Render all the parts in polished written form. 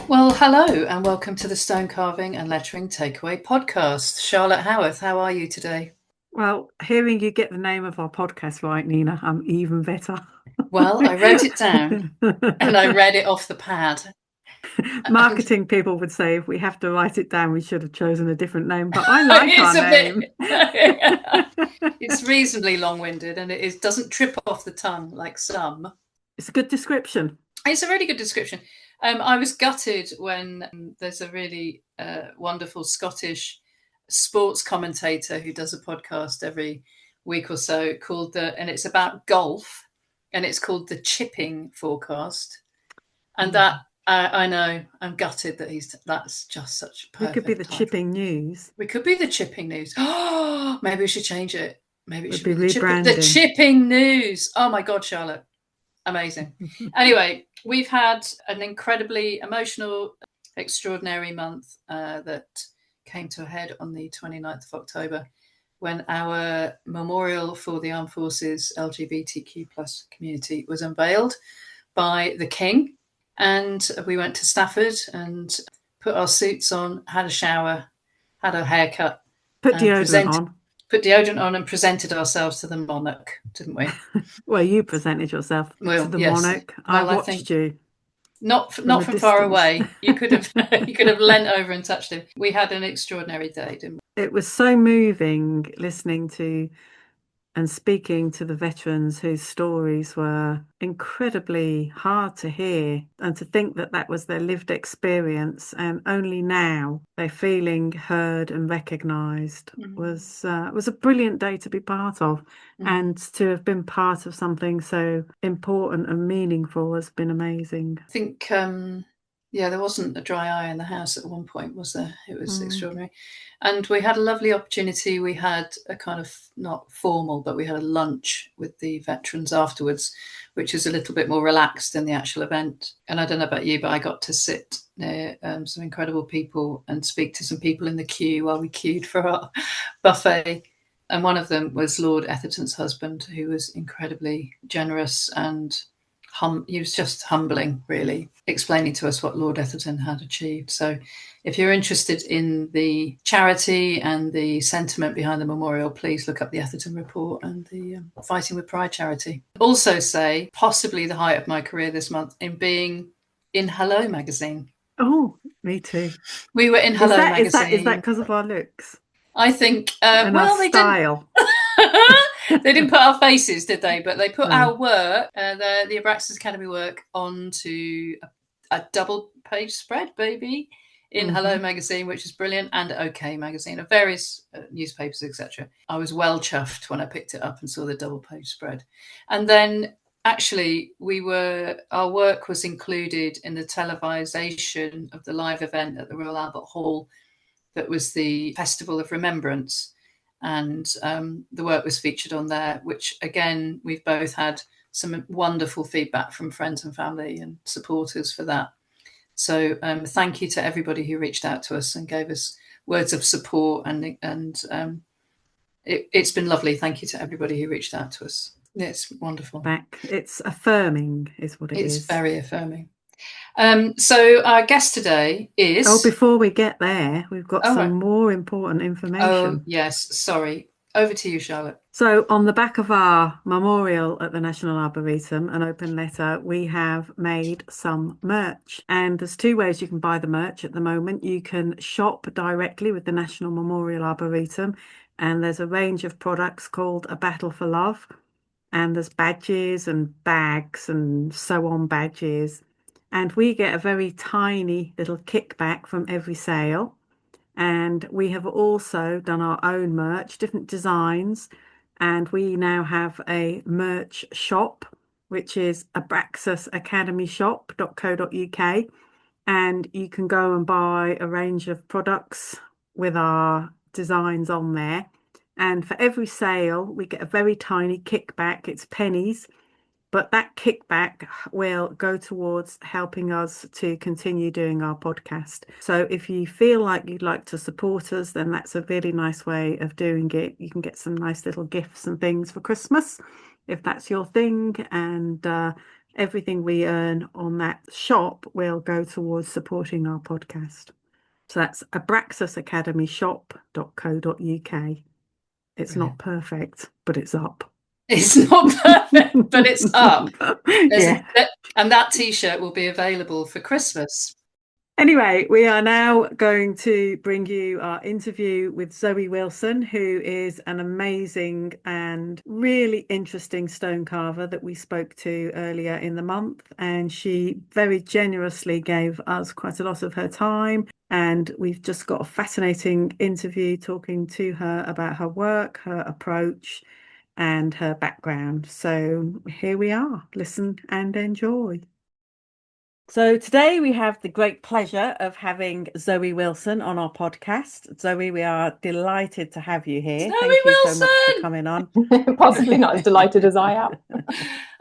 Well, hello and welcome to the Stone Carving and Lettering Takeaway podcast. Charlotte Howarth, how are you today? Well, hearing you get the name of our podcast right, Nina, I'm even better. Well, I wrote it down and I read it off the pad. Marketing people would say if we have to write it down, we should have chosen a different name, but I like our name. It's reasonably long-winded and it doesn't trip off the tongue like some. It's a good description. It's a really good description. I was gutted when there's a really wonderful Scottish sports commentator who does a podcast every week or so and it's about golf, and it's called the Chipping Forecast. And that I know, I'm gutted that that's just such perfect. We could be the Chipping News. We could be the Chipping News. Oh, maybe we should change it. Maybe it should be rebranding. The Chipping News. Oh my God, Charlotte. Amazing. Anyway, we've had an incredibly emotional, extraordinary month that came to a head on the 29th of October when our memorial for the Armed Forces LGBTQ plus community was unveiled by the King. And we went to Stafford and put our suits on, had a shower, had a haircut. Put deodorant on and presented ourselves to the monarch, didn't we? Well, you presented yourself to the monarch. I watched you. Not from far away. You could have leant over and touched him. We had an extraordinary day, didn't we? It was so moving listening to and speaking to the veterans whose stories were incredibly hard to hear, and to think that that was their lived experience, and only now they're feeling heard and recognised was a brilliant day to be part of, and to have been part of something so important and meaningful has been amazing. I think there wasn't a dry eye in the house at one point, was there? It was extraordinary. And we had a lovely opportunity. We had a kind of, not formal, but we had a lunch with the veterans afterwards, which was a little bit more relaxed than the actual event. And I don't know about you, but I got to sit near some incredible people and speak to some people in the queue while we queued for our buffet. And one of them was Lord Etherton's husband, who was incredibly generous and he was just humbling, really, explaining to us what Lord Etherton had achieved. So if you're interested in the charity and the sentiment behind the memorial, please look up the Etherton Report and the Fighting with Pride charity. Also say, possibly the height of my career this month in being in Hello magazine. Oh, me too. We were in Hello magazine. Is that because of our looks? I think, our style. They didn't put our faces, did they? But they put our work, the Abraxas Academy work, onto a double-page spread, baby, in Hello magazine, which is brilliant, and OK magazine, of various newspapers, etc. I was well chuffed when I picked it up and saw the double-page spread. And then, actually, our work was included in the televisation of the live event at the Royal Albert Hall that was the Festival of Remembrance. And the work was featured on there, which, again, we've both had some wonderful feedback from friends and family and supporters for that. So thank you to everybody who reached out to us and gave us words of support. And it's been lovely. Thank you to everybody who reached out to us. It's wonderful. It's affirming, is what it is. It's very affirming. So our guest today is... Oh, before we get there, we've got some more important information. Oh, yes. Sorry. Over to you, Charlotte. So on the back of our memorial at the National Arboretum, an open letter, we have made some merch. And there's two ways you can buy the merch at the moment. You can shop directly with the National Memorial Arboretum, and there's a range of products called A Battle for Love. And there's badges and bags and so on badges. And we get a very tiny little kickback from every sale. And we have also done our own merch, different designs. And we now have a merch shop, which is abraxasacademyshop.co.uk. And you can go and buy a range of products with our designs on there. And for every sale, we get a very tiny kickback. It's pennies. But that kickback will go towards helping us to continue doing our podcast. So if you feel like you'd like to support us, then that's a really nice way of doing it. You can get some nice little gifts and things for Christmas, if that's your thing. And everything we earn on that shop will go towards supporting our podcast. So that's abraxasacademyshop.co.uk. It's not perfect, but it's up. It's not perfect, but it's up. Yeah. And that T-shirt will be available for Christmas. Anyway, we are now going to bring you our interview with Zoë Wilson, who is an amazing and really interesting stone carver that we spoke to earlier in the month. And she very generously gave us quite a lot of her time. And we've just got a fascinating interview talking to her about her work, her approach, and her background. So here we are. Listen and enjoy. So today we have the great pleasure of having Zoë Wilson on our podcast. Zoë, we are delighted to have you here. Zoë Thank you Wilson! so much for coming on. Possibly not as delighted as I am.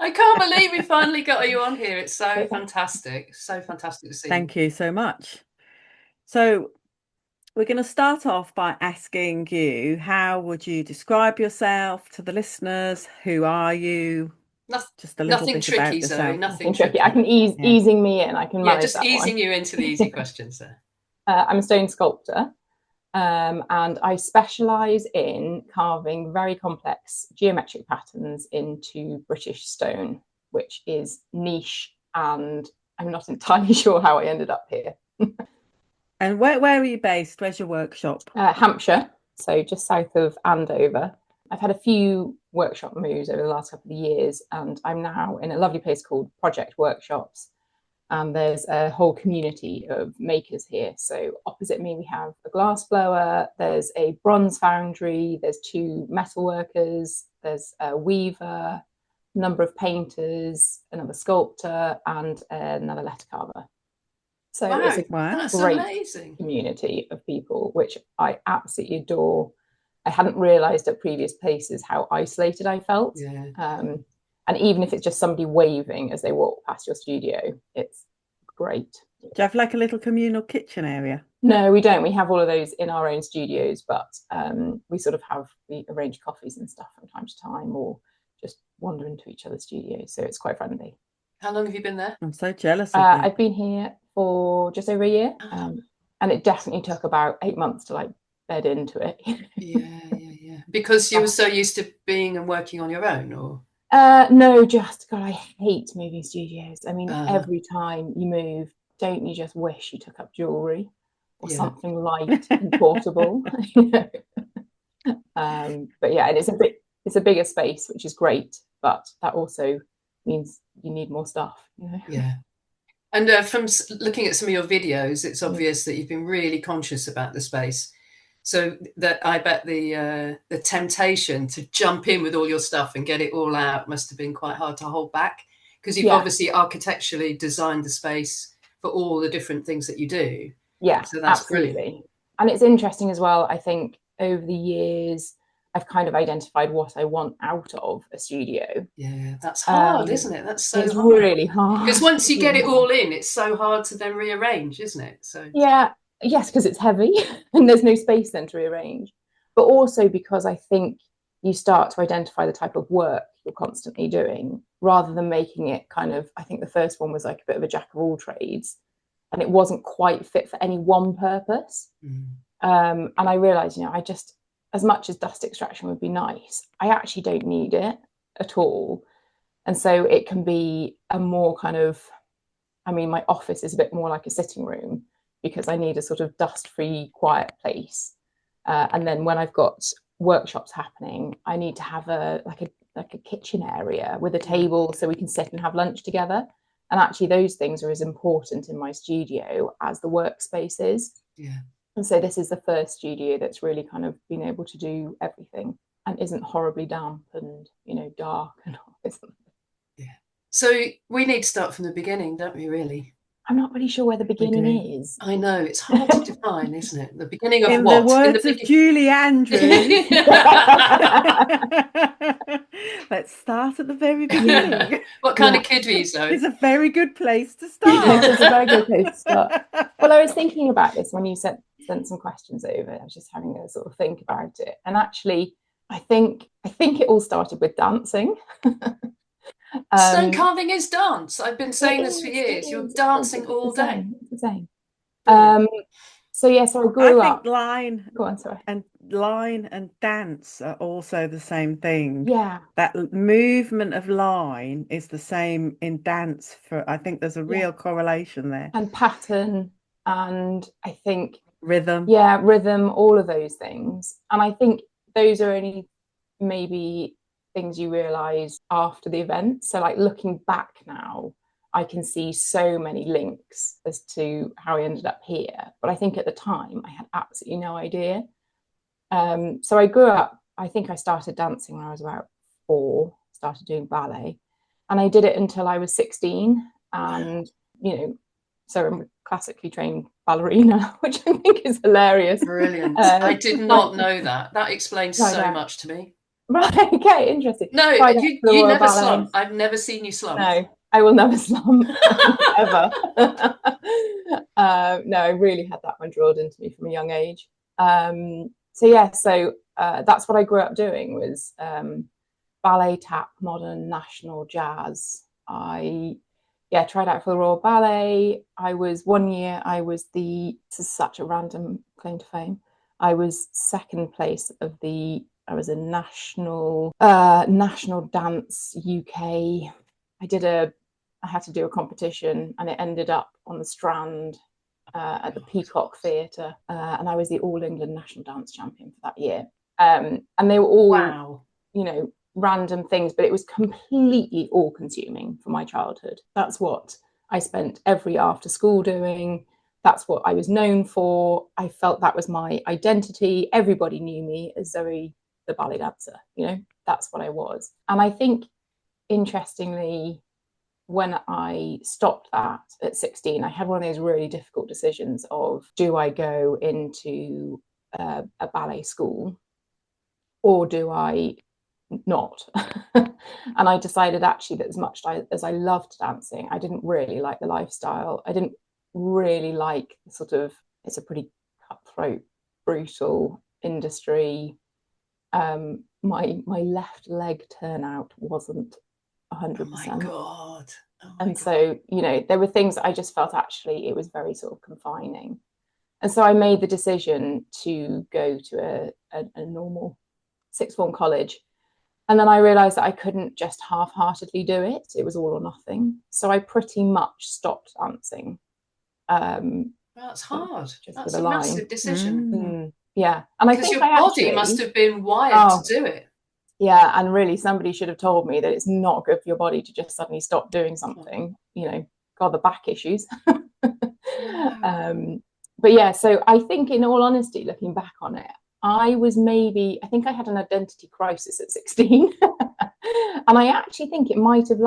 I can't believe we finally got you on here. It's so fantastic. So fantastic to see you. Thank you so much. So we're going to start off by asking you, how would you describe yourself to the listeners? Who are you? Just a little nothing bit tricky, about Zoë. yourself. Nothing tricky. I can easing me in. I can manage just that easing one. you into the easy questions there. I'm a stone sculptor, and I specialise in carving very complex geometric patterns into British stone, which is niche, and I'm not entirely sure how I ended up here. And where are you based? Where's your workshop? Hampshire, so just south of Andover. I've had a few workshop moves over the last couple of years, and I'm now in a lovely place called Project Workshops. And there's a whole community of makers here. So opposite me, we have a glass blower, there's a bronze foundry, there's 2 metal workers, there's a weaver, a number of painters, another sculptor, and another letter carver. So it's a great community of people, which I absolutely adore. I hadn't realised at previous places how isolated I felt. Yeah. And even if it's just somebody waving as they walk past your studio, it's great. Do you have like a little communal kitchen area? No, we don't. We have all of those in our own studios, but we arrange coffees and stuff from time to time, or just wander into each other's studios. So it's quite friendly. How long have you been there? I'm so jealous of you. I've been here for just over a year, and it definitely took about 8 months to like bed into it. Yeah. Because you were so used to being and working on your own, or? No, just God, I hate moving studios. I mean, every time you move, don't you just wish you took up jewelry or something light and portable? But yeah, and it's a bigger space, which is great, but that also means you need more stuff. Yeah. And from looking at some of your videos, it's obvious that you've been really conscious about the space. So that I bet the temptation to jump in with all your stuff and get it all out must have been quite hard to hold back, because you've obviously architecturally designed the space for all the different things that you do. Yeah, so that's absolutely. Brilliant. And it's interesting as well. I think over the years, I've kind of identified what I want out of a studio. Yeah, that's hard, isn't it? That's so it's hard. Really hard. Because once you get it all in, it's so hard to then rearrange, isn't it? So yes, because it's heavy and there's no space then to rearrange. But also because I think you start to identify the type of work you're constantly doing, rather than making it kind of, I think the first one was like a bit of a jack of all trades, and it wasn't quite fit for any one purpose. And I realized, I just, as much as dust extraction would be nice, I actually don't need it at all. And so it can be a more kind of, my office is a bit more like a sitting room, because I need a sort of dust-free, quiet place. And then when I've got workshops happening, I need to have a kitchen area with a table so we can sit and have lunch together. And actually those things are as important in my studio as the workspace is. Yeah. And so this is the first studio that's really kind of been able to do everything and isn't horribly damp and, dark and all this. Yeah. So we need to start from the beginning, don't we, really? I'm not really sure where the beginning is. I know, it's hard to define, isn't it? The beginning of in what? The words of Julie Andrews. Let's start at the very beginning. What kind of kid were you, Zoe? It's a very good place to It's start. a very good place to start. Well, I was thinking about this when you sent some questions over. I was just having a sort of think about it, and actually, I think it all started with dancing. Stone carving is dance. I've been saying this for years. You're dancing all day. It's the same. So yeah, so I grew up. Line. Go on, sorry. And line and dance are also the same thing. Yeah. That movement of line is the same in dance. I think there's a real correlation there. And pattern, and I think rhythm. Yeah, rhythm, all of those things. And I think those are only maybe things you realise after the event. So like looking back now, I can see so many links as to how I ended up here. But I think at the time I had absolutely no idea. So I grew up, I think I started dancing when I was about 4, started doing ballet. And I did it until I was 16. And, so I'm a classically trained ballerina, which I think is hilarious. Brilliant. I did not know that. That explains so much to me. Right, okay, interesting. No, you never slump. I've never seen you slump. No, I will never slump, ever. No, I really had that one drilled into me from a young age. So that's what I grew up doing was ballet, tap, modern, national, jazz. I tried out for the Royal Ballet. One year, this is such a random claim to fame, I was second place I was a national dance UK. I had to do a competition, and it ended up on the Strand at the Peacock Theatre, and I was the All England National Dance Champion for that year. And they were all, random things, but it was completely all-consuming for my childhood. That's what I spent every after school doing. That's what I was known for. I felt that was my identity. Everybody knew me as Zoe, the ballet dancer. That's what I was. And I think, interestingly, when I stopped that at 16, I had one of those really difficult decisions of, do I go into a ballet school or do I not? And I decided actually that as much as I loved dancing, I didn't really like the lifestyle. I didn't really like it's a pretty cutthroat, brutal industry. My left leg turnout wasn't 100%. Oh my God. And so, there were things I just felt actually it was very sort of confining. And so I made the decision to go to a normal sixth form college. And then I realised that I couldn't just half-heartedly do it. It was all or nothing. So I pretty much stopped dancing. That's hard. That's a massive decision. Yeah. And I think your body must have been wired to do it. Yeah. And really, somebody should have told me that it's not good for your body to just suddenly stop doing something. God, the back issues. But yeah, so I think, in all honesty, looking back on it, I think I had an identity crisis at 16. And I actually think it might have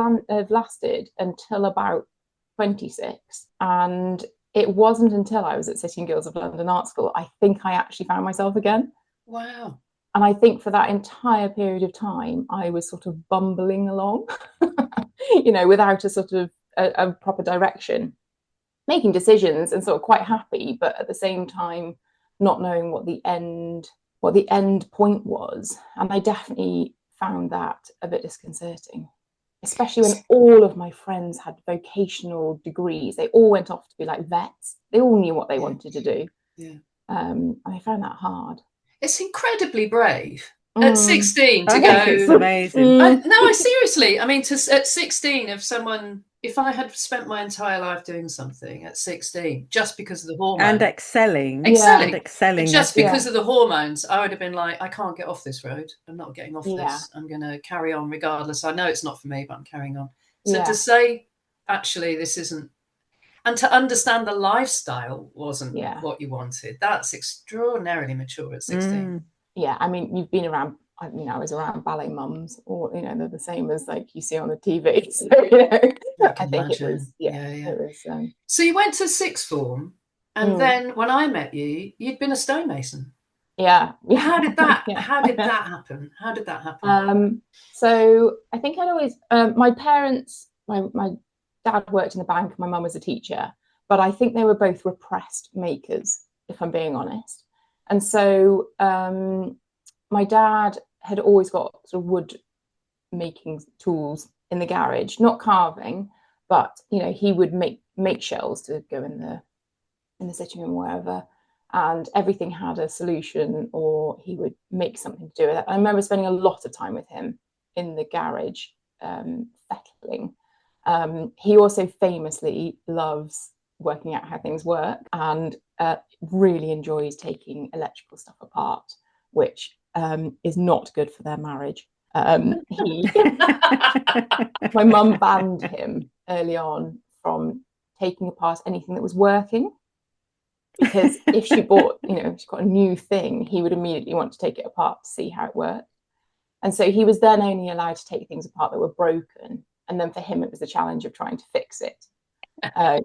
lasted until about 26. And it wasn't until I was at City and Guilds of London Art School, I think I actually found myself again. Wow. And I think for that entire period of time, I was sort of bumbling along, without a sort of a proper direction, making decisions and sort of quite happy, but at the same time, not knowing what the end point was. And I definitely found that a bit disconcerting, especially when all of my friends had vocational degrees. They all went off to be like vets. They all knew what they wanted to do. Yeah. And I found that hard. It's incredibly brave at 16 to go. It's amazing. No, seriously. I mean, at 16, if I had spent my entire life doing something at 16, just because of the hormones. And excelling. Just because of the hormones, I would have been like, I can't get off this road. I'm not getting off this. I'm going to carry on regardless. I know it's not for me, but I'm carrying on. So to say, actually, this isn't, and to understand the lifestyle wasn't what you wanted, that's extraordinarily mature at 16. Yeah, I mean, you've been around, I was around ballet mums, or, they're the same as like you see on the TV. So, I think it was, it was. So you went to sixth form, and then when I met you, you'd been a stonemason. Yeah. How did that Yeah. how did that happen? How did that happen? So I think I'd always my parents, my dad worked in the bank and my mum was a teacher, but I think they were both repressed makers, if I'm being honest. And so my dad had always got sort of wood making tools in the garage, not carving, but you know, he would make shelves to go in the sitting room, wherever, and everything had a solution, or he would make something to do with it. I remember spending a lot of time with him in the garage, fettling. He also famously loves working out how things work, and really enjoys taking electrical stuff apart, which is not good for their marriage. My mum banned him early on from taking apart anything that was working, because if she bought, you know, she got a new thing, he would immediately want to take it apart to see how it worked. And so he was then only allowed to take things apart that were broken. And then for him, it was the challenge of trying to fix it.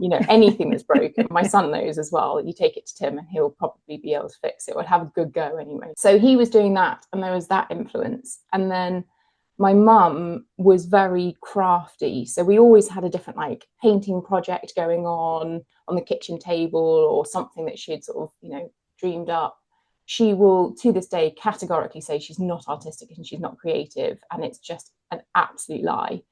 You know, anything that's broken, my son knows as well, you take it to Tim and he'll probably be able to fix it, or have a good go anyway. So he was doing that, and there was that influence. And then my mum was very crafty, so we always had a different like painting project going on the kitchen table, or something that she had sort of, you know, dreamed up. She will to this day categorically say she's not artistic and she's not creative, and it's just an absolute lie.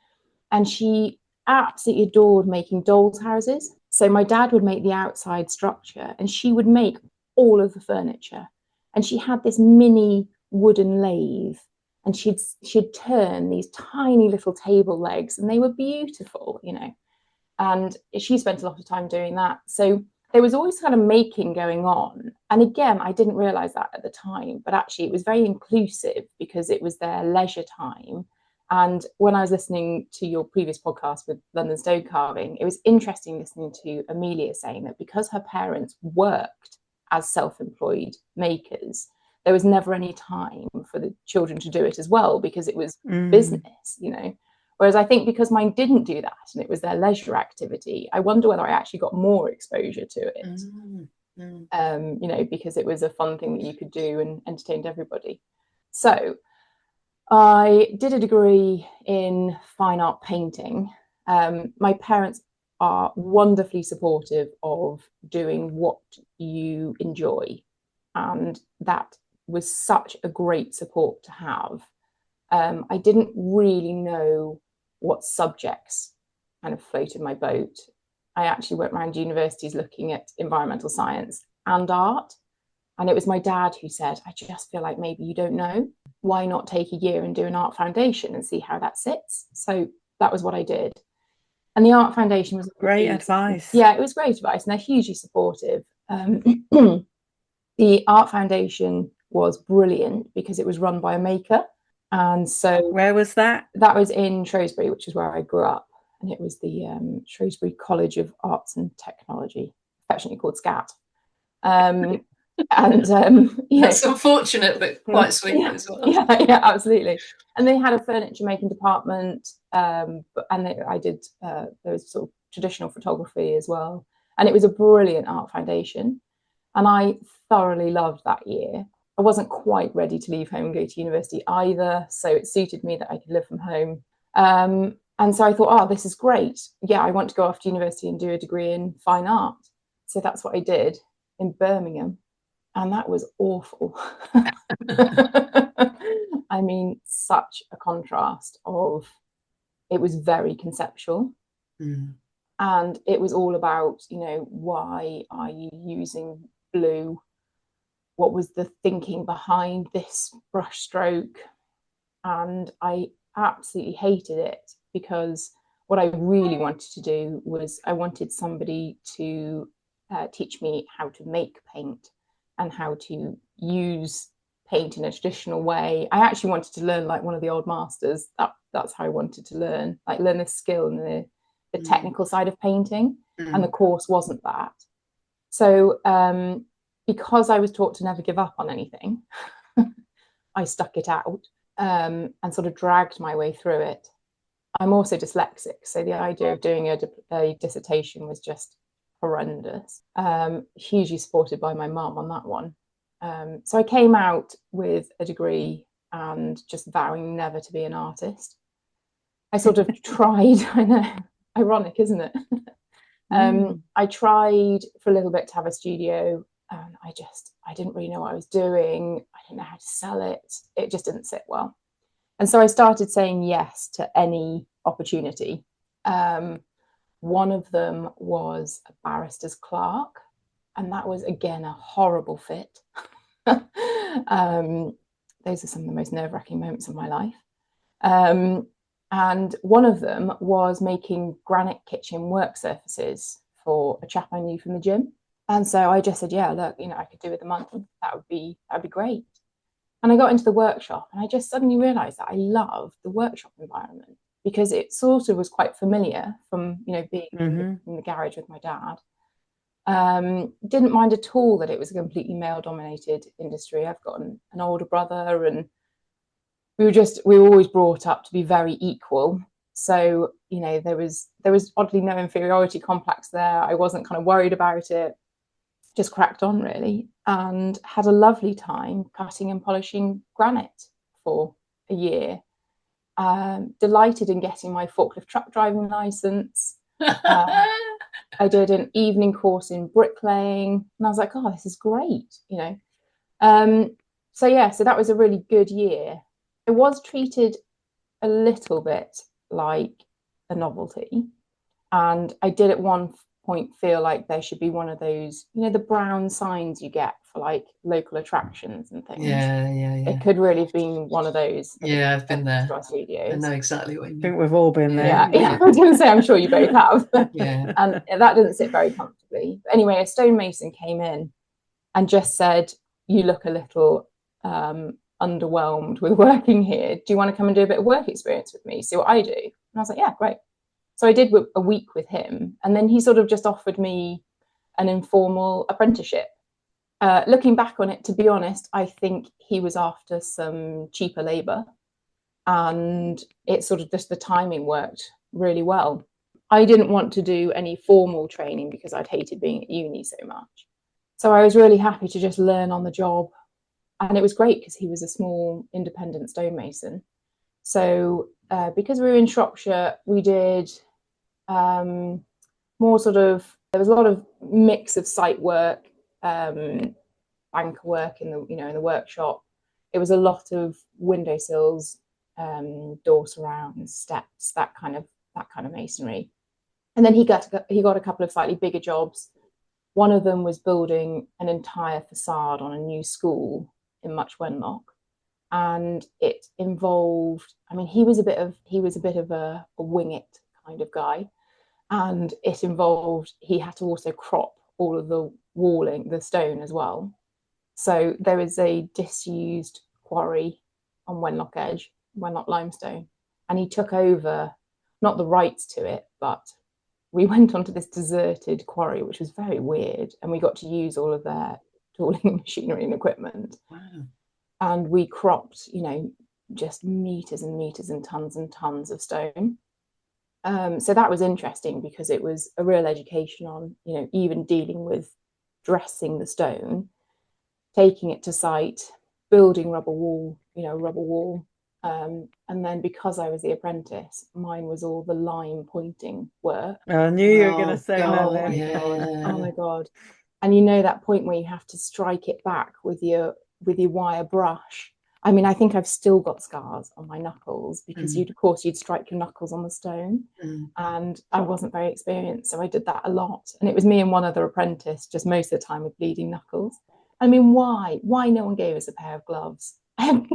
And she absolutely adored making dolls' houses. So my dad would make the outside structure and she would make all of the furniture. And she had this mini wooden lathe, and she'd turn these tiny little table legs, and they were beautiful, you know. And she spent a lot of time doing that. So there was always kind of making going on. And again, I didn't realize that at the time, but actually it was very inclusive because it was their leisure time. And when I was listening to your previous podcast with London Stone Carving, it was interesting listening to Amelia saying that because her parents worked as self-employed makers, there was never any time for the children to do it as well, because it was business, you know. Whereas I think because mine didn't do that and it was their leisure activity, I wonder whether I actually got more exposure to it, you know, because it was a fun thing that you could do and entertained everybody. So I did a degree in fine art painting. My parents are wonderfully supportive of doing what you enjoy, and that was such a great support to have. I didn't really know what subjects kind of floated my boat. I actually went around universities looking at environmental science and art. And it was my dad who said, I just feel like maybe you don't know. Why not take a year and do an art foundation and see how that sits? So that was what I did. And the art foundation was great advice. Yeah, it was great advice, and they're hugely supportive. The art foundation was brilliant because it was run by a maker. And so where was that? That was in Shrewsbury, which is where I grew up. And it was the Shrewsbury College of Arts and Technology, affectionately called SCAT. And that's unfortunate, but quite sweet as well. Yeah, absolutely. And they had a furniture making department, and I did there was sort of traditional photography as well. And it was a brilliant art foundation, and I thoroughly loved that year. I wasn't quite ready to leave home and go to university either, so it suited me that I could live from home. And so I thought, oh, this is great. Yeah, I want to go off to university and do a degree in fine art. So that's what I did in Birmingham. And that was awful. I mean, such a contrast of, it was very conceptual. And it was all about, you know, why are you using blue? What was the thinking behind this brush stroke? And I absolutely hated it, because what I really wanted to do was I wanted somebody to teach me how to make paint and how to use paint in a traditional way. I actually wanted to learn like one of the old masters. That's how I wanted to learn the skill and the technical side of painting. And the course wasn't that. So because I was taught to never give up on anything, I stuck it out and sort of dragged my way through it. I'm also dyslexic, so the idea of doing a dissertation was just horrendous. Hugely supported by my mum on that one. So I came out with a degree and just vowing never to be an artist. I sort of tried, I know, ironic, isn't it? I tried for a little bit to have a studio, and I didn't really know what I was doing. I didn't know how to sell it. It just didn't sit well. And so I started saying yes to any opportunity. One of them was a barrister's clerk, and that was, again, a horrible fit. Those are some of the most nerve-wracking moments of my life. And one of them was making granite kitchen work surfaces for a chap I knew from the gym. And so I just said, yeah, look, I could do with a month. That'd be great. And I got into the workshop, and I just suddenly realized that I loved the workshop environment, because it sort of was quite familiar from, being in the garage with my dad. Didn't mind at all that it was a completely male-dominated industry. I've got an older brother, and we were always brought up to be very equal. So, there was oddly no inferiority complex there. I wasn't kind of worried about it, just cracked on really, and had a lovely time cutting and polishing granite for a year. Delighted in getting my forklift truck driving license. I did an evening course in bricklaying, and I was like, oh, this is great, So that was a really good year. I was treated a little bit like a novelty, and I did at one point feel like there should be one of those, the brown signs you get for like local attractions and things. Yeah. It could really have been one of those. Yeah, I've been there. Studios. I know exactly what you mean. I think we've all been there. Yeah. I was going to say, I'm sure you both have. Yeah. And that didn't sit very comfortably. But anyway, a stonemason came in and just said, you look a little underwhelmed with working here. Do you want to come and do a bit of work experience with me? See what I do? And I was like, yeah, great. So I did a week with him, and then he sort of just offered me an informal apprenticeship. Looking back on it, to be honest, I think he was after some cheaper labour, and it sort of just the timing worked really well. I didn't want to do any formal training because I'd hated being at uni so much. So I was really happy to just learn on the job. And it was great because he was a small independent stonemason. So because we were in Shropshire, we did more sort of, there was a lot of mix of site work, banker work in the workshop. It was a lot of windowsills, door surrounds, steps, that kind of masonry. And then he got a couple of slightly bigger jobs. One of them was building an entire facade on a new school in Much Wenlock, and it involved, he was a bit of a wing it kind of guy, and it involved, he had to also crop all of the walling, the stone as well. So there is a disused quarry on Wenlock Edge, Wenlock limestone, and he took over, not the rights to it, but we went onto this deserted quarry, which was very weird, and we got to use all of their tooling machinery and equipment. Wow. And we cropped, just meters and meters and tons of stone. So that was interesting because it was a real education on, even dealing with dressing the stone, taking it to site, building rubber wall. And then because I was the apprentice, mine was all the line pointing work. I knew you were going to say that then. Yeah. Oh my God. And that point where you have to strike it back with your wire brush. I think I've still got scars on my knuckles because you'd strike your knuckles on the stone. And I wasn't very experienced, so I did that a lot. And it was me and one other apprentice, just most of the time with bleeding knuckles. Why no one gave us a pair of gloves? And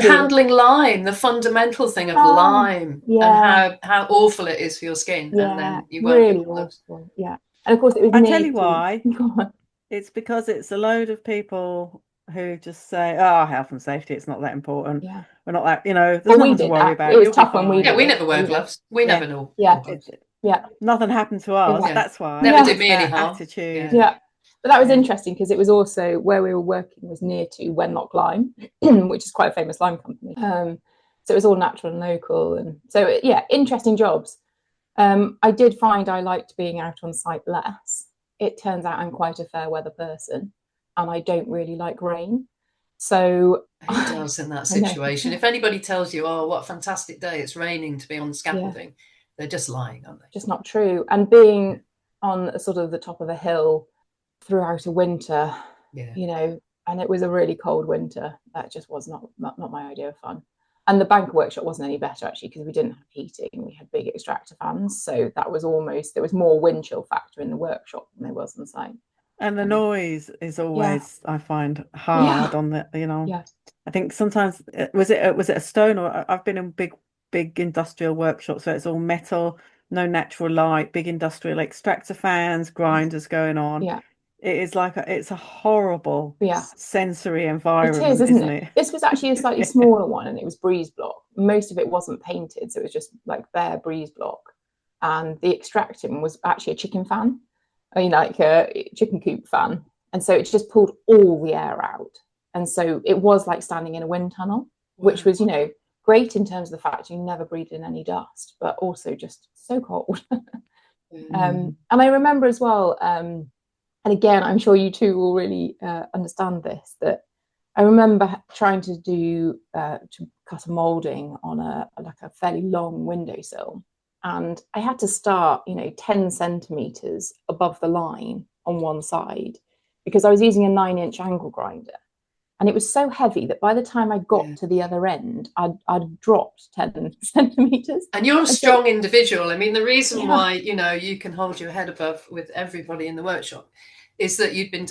handling lime, the fundamental thing of lime, and how awful it is for your skin. Yeah, and then you won't really awful. Yeah. And of course it was I tell you why. Go on. It's because it's a load of people who just say, oh, health and safety, it's not that important. Yeah. We're not that, there's nothing to worry about. It was tough when we did. Yeah, we never wear gloves. We never know. Yeah. Nothing happened to us. Exactly. That's why. Never did me any harm. Attitude. Yeah. But that was interesting because it was also where we were working was near to Wenlock Lime, which is quite a famous lime company. So it was all natural and local. And so, interesting jobs. I did find I liked being out on site less. It turns out I'm quite a fair weather person. and I don't really like rain. So who does in that situation? If anybody tells you, oh, what a fantastic day, it's raining to be on the scaffolding, they're just lying, aren't they? Just not true. And being on a sort of the top of a hill throughout a winter, you know, and it was a really cold winter, that just was not my idea of fun. And the banker workshop wasn't any better, actually, because we didn't have heating. We had big extractor fans, so that was there was more wind chill factor in the workshop than there was on site. And the noise is always, I find, hard on the, you know. I think sometimes was it a stone, or I've been in big industrial workshops where it's all metal, no natural light, big industrial extractor fans, grinders going on. It is like it's a horrible sensory environment, it is, isn't it? This was actually a slightly smaller one, and it was breeze block. Most of it wasn't painted, so it was just like bare breeze block. And the extracting was actually a chicken fan, I mean, like a chicken coop fan. And so it just pulled all the air out. And so it was like standing in a wind tunnel, which was, you know, great in terms of the fact you never breathed in any dust, but also just so cold. And I remember as well, and again, I'm sure you two will really understand this, that I remember trying to cut a moulding on a fairly long windowsill. And I had to start, you know, 10 centimetres above the line on one side because I was using a 9-inch angle grinder. And it was so heavy that by the time I got to the other end, I'd dropped 10 centimetres. And you're a strong individual. I mean, the reason why, you know, you can hold your head above with everybody in the workshop is that you'd been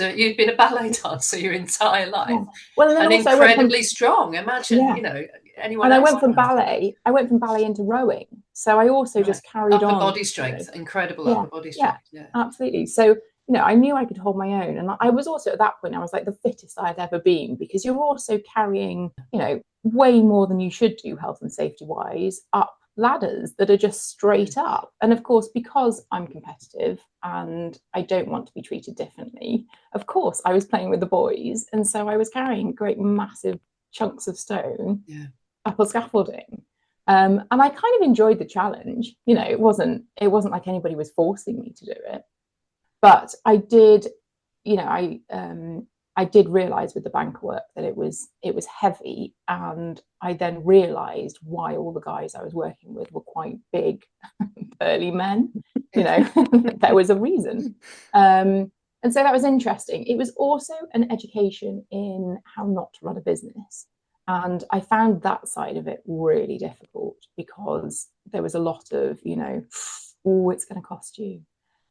a ballet dancer your entire life. Well, and also incredibly strong. Imagine, you know, anyone. And I went from ballet into rowing. So I also just carried on. Upper body strength, incredible upper body strength. Yeah, absolutely. So, you know, I knew I could hold my own. And I was also at that point, I was like the fittest I'd ever been, because you're also carrying, you know, way more than you should do health and safety wise up ladders that are just straight up. And of course, because I'm competitive and I don't want to be treated differently, of course I was playing with the boys, and so I was carrying great massive chunks of stone up on scaffolding, and I kind of enjoyed the challenge. You know, it wasn't like anybody was forcing me to do it, but I did, you know, I did realize with the banker work that it was heavy, and I then realized why all the guys I was working with were quite big, burly men. You know, there was a reason. And so that was interesting. It was also an education in how not to run a business. And I found that side of it really difficult, because there was a lot of, you know, oh, it's going to cost you.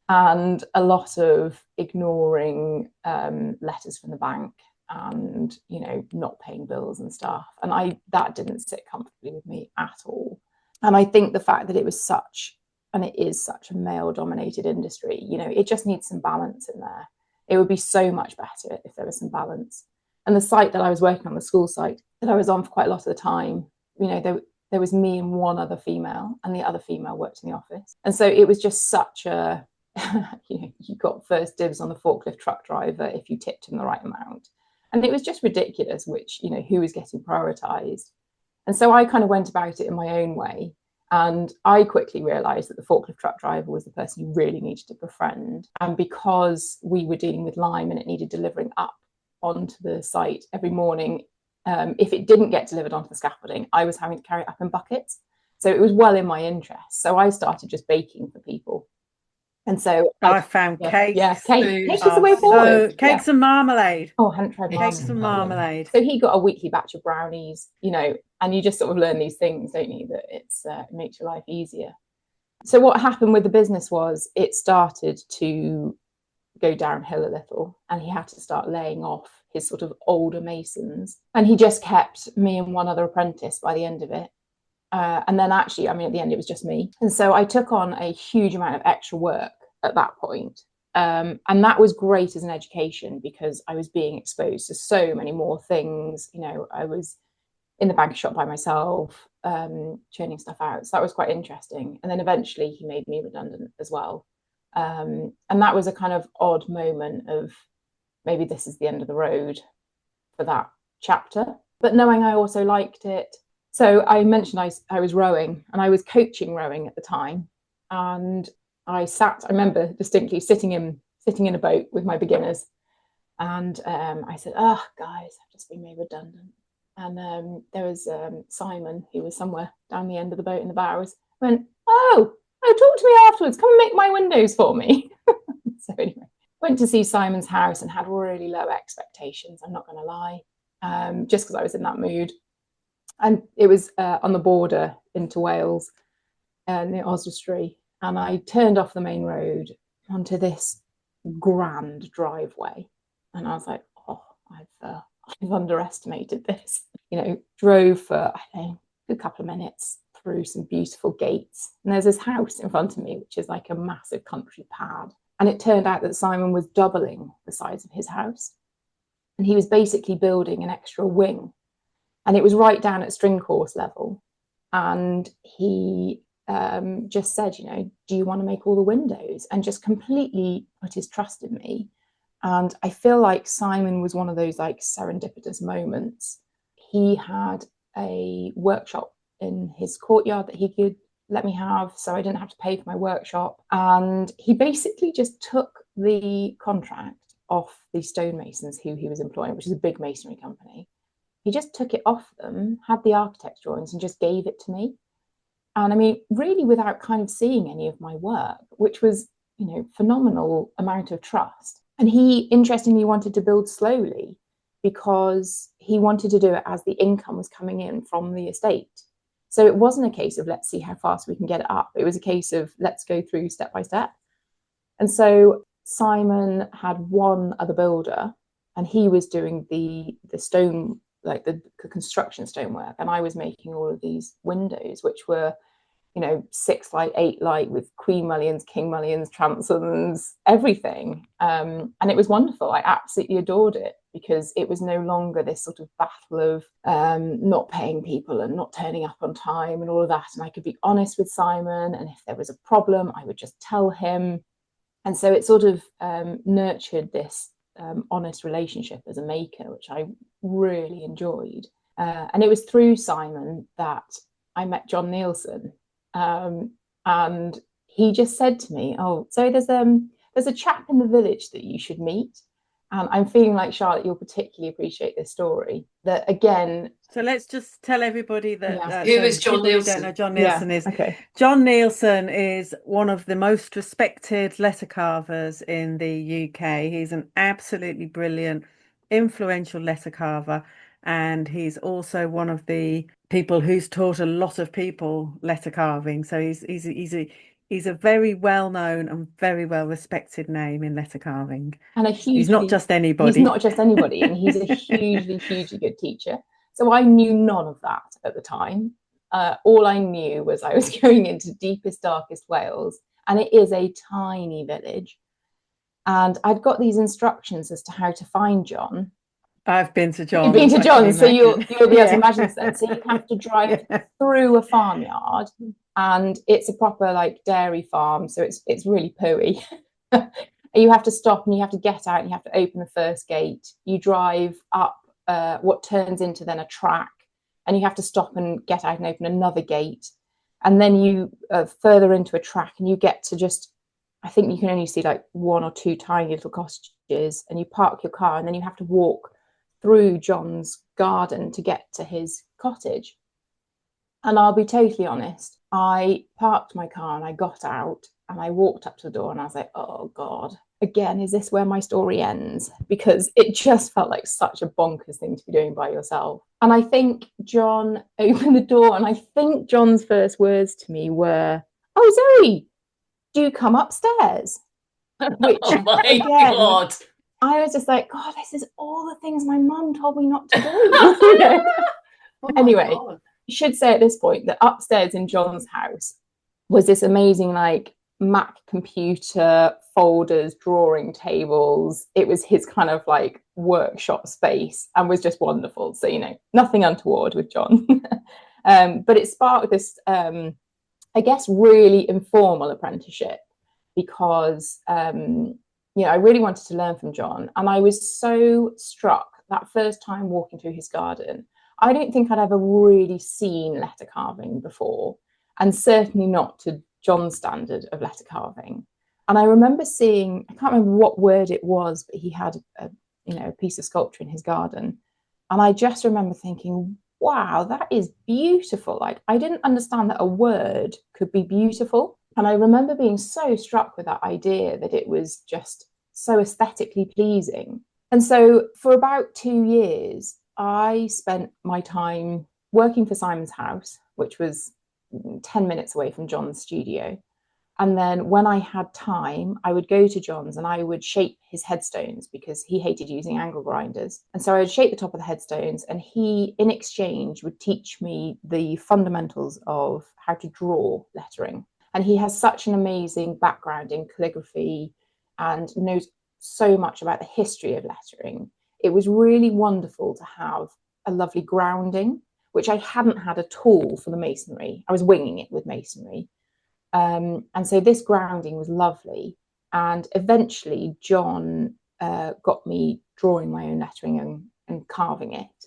And a lot of ignoring letters from the bank, and, you know, not paying bills and stuff. And that didn't sit comfortably with me at all. And I think the fact that it was it is such a male dominated industry, you know, it just needs some balance in there. It would be so much better if there was some balance. And the site that I was working on, the school site that I was on for quite a lot of the time, you know, there was me and one other female, and the other female worked in the office. And so it was just such a, you know, you got first dibs on the forklift truck driver if you tipped him the right amount. And it was just ridiculous, which, you know, who was getting prioritized. And so I kind of went about it in my own way. And I quickly realized that the forklift truck driver was the person you really needed to befriend. And because we were dealing with lime and it needed delivering up onto the site every morning, if it didn't get delivered onto the scaffolding, I was having to carry it up in buckets. So it was well in my interest. So I started just baking for people. And so I found cakes. Yeah, cake is the way forward. So cakes and marmalade. Oh, I hadn't tried cakes and marmalade. So he got a weekly batch of brownies, you know, and you just sort of learn these things, don't you, that it makes your life easier. So what happened with the business was it started to go downhill a little, and he had to start laying off his sort of older masons, and he just kept me and one other apprentice by the end of it. And then actually, I mean, at the end, it was just me. And so I took on a huge amount of extra work at that point. And that was great as an education, because I was being exposed to so many more things. You know, I was in the banker shop by myself, churning stuff out. So that was quite interesting. And then eventually he made me redundant as well. And that was a kind of odd moment of maybe this is the end of the road for that chapter. But knowing I also liked it. So I mentioned I was rowing, and I was coaching rowing at the time. And I remember distinctly sitting in a boat with my beginners, And I said, oh, guys, I've just been made redundant. And there was Simon, who was somewhere down the end of the boat in the bows, went, oh, talk to me afterwards. Come and make my windows for me. So anyway, went to see Simon's house and had really low expectations, I'm not going to lie, just because I was in that mood. And it was on the border into Wales, near Oswestry. And I turned off the main road onto this grand driveway. And I was like, oh, I've underestimated this. You know, drove for, I think, a couple of minutes through some beautiful gates. And there's this house in front of me, which is like a massive country pad. And it turned out that Simon was doubling the size of his house. And he was basically building an extra wing. And it was right down at string course level. And he just said, you know, do you want to make all the windows? And just completely put his trust in me. And I feel like Simon was one of those like serendipitous moments. He had a workshop in his courtyard that he could let me have, so I didn't have to pay for my workshop. And he basically just took the contract off the stonemasons who he was employing, which is a big masonry company. He just took it off them, had the architect's drawings, and just gave it to me. And I mean, really without kind of seeing any of my work, which was, you know, phenomenal amount of trust. And he interestingly wanted to build slowly because he wanted to do it as the income was coming in from the estate. So it wasn't a case of let's see how fast we can get it up. It was a case of let's go through step by step. And so Simon had one other builder, and he was doing the stone, like the construction stonework, and I was making all of these windows, which were, you know, 6 light, 8 light with queen mullions, king mullions, transoms, everything. And it was wonderful. I absolutely adored it because it was no longer this sort of battle of not paying people and not turning up on time and all of that. And I could be honest with Simon, and if there was a problem, I would just tell him. And so it sort of nurtured this honest relationship as a maker, which I really enjoyed. And it was through Simon that I met John Nielsen. And he just said to me, oh, so there's a chap in the village that you should meet. And I'm feeling like, Charlotte, you'll particularly appreciate this story. That again. So let's just tell everybody that who is John Nielsen? Don't know John Nielsen is. Okay. John Nielsen is one of the most respected letter carvers in the UK. He's an absolutely brilliant, influential letter carver. And he's also one of the people who's taught a lot of people letter carving. So he's a very well-known and very well-respected name in letter carving. And he's not just anybody. He's not just anybody, and he's a hugely good teacher. So I knew none of that at the time. All I knew was I was going into deepest, darkest Wales, and it is a tiny village. And I'd got these instructions as to how to find John. I've been to John. You've been to John, so you'll be able to imagine this then. So you have to drive through a farmyard, and it's a proper like dairy farm, so it's really pooey. You have to stop and you have to get out and you have to open the first gate. You drive up what turns into then a track, and you have to stop and get out and open another gate. And then you further into a track, and you get to just, I think you can only see like 1 or 2 tiny little cottages, and you park your car, and then you have to walk through John's garden to get to his cottage. And I'll be totally honest, I parked my car and I got out and I walked up to the door and I was like, oh God, again, is this where my story ends? Because it just felt like such a bonkers thing to be doing by yourself. And I think John opened the door, and I think John's first words to me were, oh, Zoe, do you come upstairs? Which, oh my again, God. I was just like, God, this is all the things my mum told me not to do. Anyway, God. you should say at this point that upstairs in John's house was this amazing like Mac computer, folders, drawing tables. It was his kind of like workshop space and was just wonderful. So, you know, nothing untoward with John. But it sparked this, I guess, really informal apprenticeship because you know, I really wanted to learn from John, and I was so struck that first time walking through his garden. I don't think I'd ever really seen letter carving before, and certainly not to John's standard of letter carving. And I remember seeing, I can't remember what word it was, but he had a piece of sculpture in his garden. And I just remember thinking, wow, that is beautiful. Like, I didn't understand that a word could be beautiful. And I remember being so struck with that idea that it was just so aesthetically pleasing. And so for about 2 years, I spent my time working for Simon's house, which was 10 minutes away from John's studio. And then when I had time, I would go to John's and I would shape his headstones because he hated using angle grinders. And so I would shape the top of the headstones, and he, in exchange, would teach me the fundamentals of how to draw lettering. And he has such an amazing background in calligraphy and knows so much about the history of lettering. It was really wonderful to have a lovely grounding, which I hadn't had at all for the masonry. I was winging it with masonry. And so this grounding was lovely. And eventually John got me drawing my own lettering and carving it.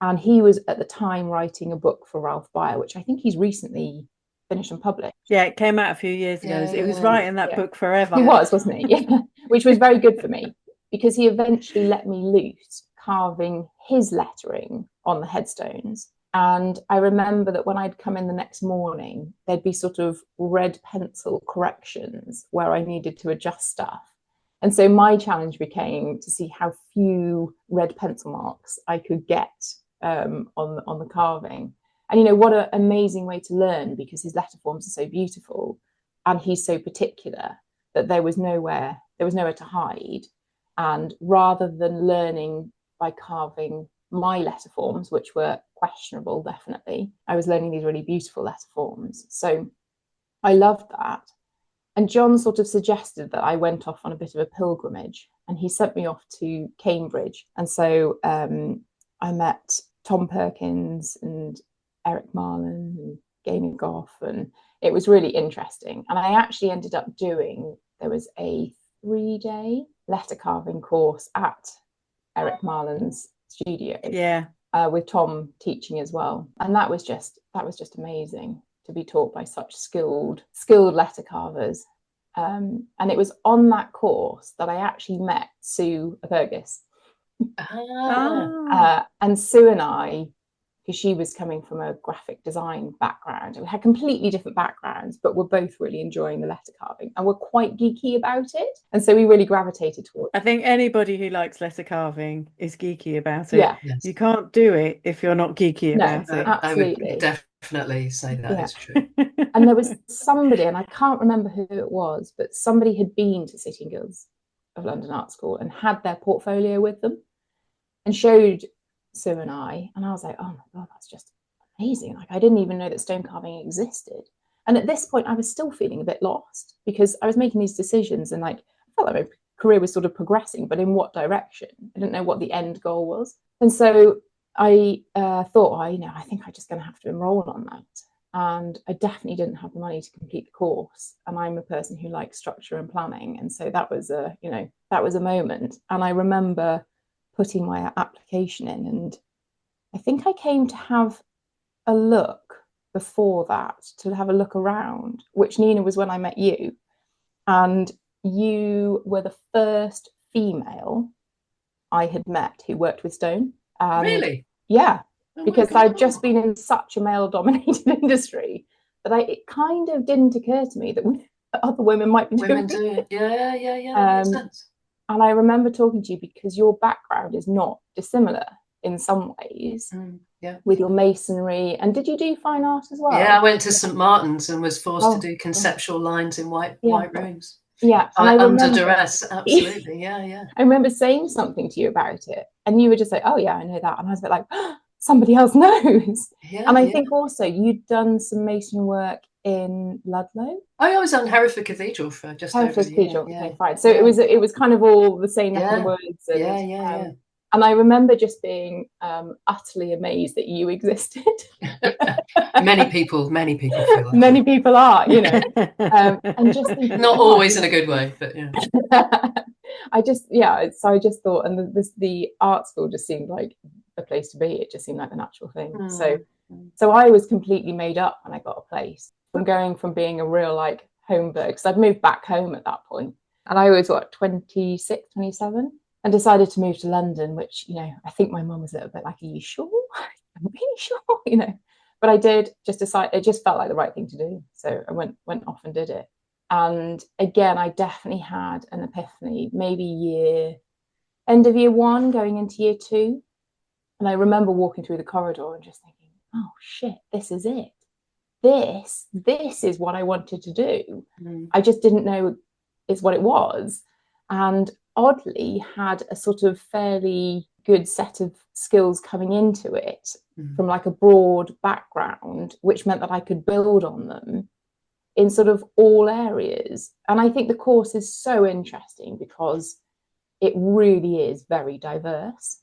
And he was at the time writing a book for Ralph Byer, which I think he's recently finished and published. Yeah, it came out a few years ago. It was writing that book forever. He was, wasn't he? Yeah. Which was very good for me, because he eventually let me loose carving his lettering on the headstones. And I remember that when I'd come in the next morning, there'd be sort of red pencil corrections where I needed to adjust stuff. And so my challenge became to see how few red pencil marks I could get on the carving. And, what an amazing way to learn, because his letter forms are so beautiful and he's so particular that there was nowhere to hide. And rather than learning by carving my letter forms, which were questionable, definitely, I was learning these really beautiful letter forms. So I loved that. And John sort of suggested that I went off on a bit of a pilgrimage, and he sent me off to Cambridge. And so I met Tom Perkins and Eric Marlin and Gaynor Goff, and it was really interesting. And I actually ended up there was a 3-day letter carving course at Eric Marlin's studio, with Tom teaching as well. And that was just amazing to be taught by such skilled letter carvers. And it was on that course that I actually met Sue Burgess. And Sue and I, because she was coming from a graphic design background, we had completely different backgrounds, but we're both really enjoying the letter carving and we're quite geeky about it. And so we really gravitated towards it. I think anybody who likes letter carving is geeky about it. Yeah. Yes. You can't do it if you're not geeky about it. Absolutely. I would definitely say that is true. And there was somebody, and I can't remember who it was, but somebody had been to City and Guilds of London Art School and had their portfolio with them and showed Sue and I was like, oh my God, that's just amazing. Like, I didn't even know that stone carving existed. And at this point I was still feeling a bit lost, because I was making these decisions and like I felt like my career was sort of progressing, but in what direction? I didn't know what the end goal was. And so I thought, I think I'm just going to have to enroll on that. And I definitely didn't have the money to complete the course, and I'm a person who likes structure and planning, and so that was a moment. And I remember putting my application in, and I think I came to have a look before that, to have a look around, which, Nina, was when I met you, and you were the first female I had met who worked with stone. Really? Yeah. Oh, because I'd just been in such a male-dominated industry that it kind of didn't occur to me that other women might be doing it. Yeah, that makes sense. And I remember talking to you because your background is not dissimilar in some ways, with your masonry. And did you do fine art as well? Yeah, I went to St Martin's and was forced to do conceptual lines in white rooms. Yeah, and I remember, under duress, absolutely. Yeah. I remember saying something to you about it, and you were just like, "Oh yeah, I know that," and I was a bit like, oh, somebody else knows. Yeah, and I think also you'd done some masonry work in Ludlow. I was on Hereford Cathedral for just Hereford over a Cathedral. year. Okay, fine. So it was kind of all the same neck of the woods. And, yeah. And I remember just being utterly amazed that you existed. Many people feel like many people are, and just thinking, not always in a good way, but yeah. So I just thought, and the art school just seemed like the place to be. It just seemed like the natural thing. So I was completely made up when I got a place, from going from being a real home bird, because I'd moved back home at that point, and I was 26, 27. and decided to move to London, which, you know, I think my mum was a little bit like, are you sure? I'm really sure, you know. But I did just decide, it just felt like the right thing to do. So I went off and did it. And again, I definitely had an epiphany, maybe end of year 1, going into year 2. And I remember walking through the corridor and just thinking, oh shit, this is it. This is what I wanted to do. I just didn't know it's what it was. And oddly had a sort of fairly good set of skills coming into it from like a broad background, which meant that I could build on them in sort of all areas. And I think the course is so interesting because it really is very diverse,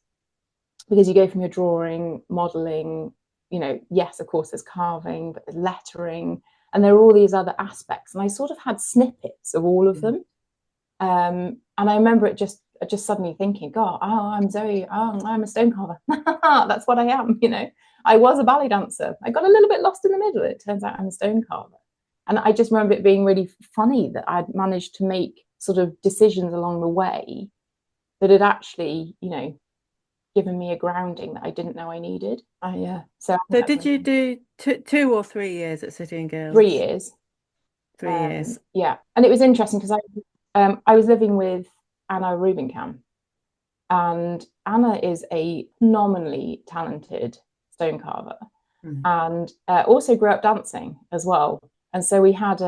because you go from your drawing, modeling, you know, yes, of course there's carving, but there's lettering, and there are all these other aspects. And I sort of had snippets of all of them. And I remember it just suddenly thinking, God, I'm Zoe, I'm a stone carver. That's what I am, you know. I was a ballet dancer. I got a little bit lost in the middle. It turns out I'm a stone carver. And I just remember it being really funny that I'd managed to make sort of decisions along the way that had actually, you know, given me a grounding that I didn't know I needed. So did you do 2 or 3 years at City and Guilds? 3 years. 3 years. Yeah. And it was interesting because I was living with Anna Rubinkamp, and Anna is a phenomenally talented stone carver, and also grew up dancing as well. And so we had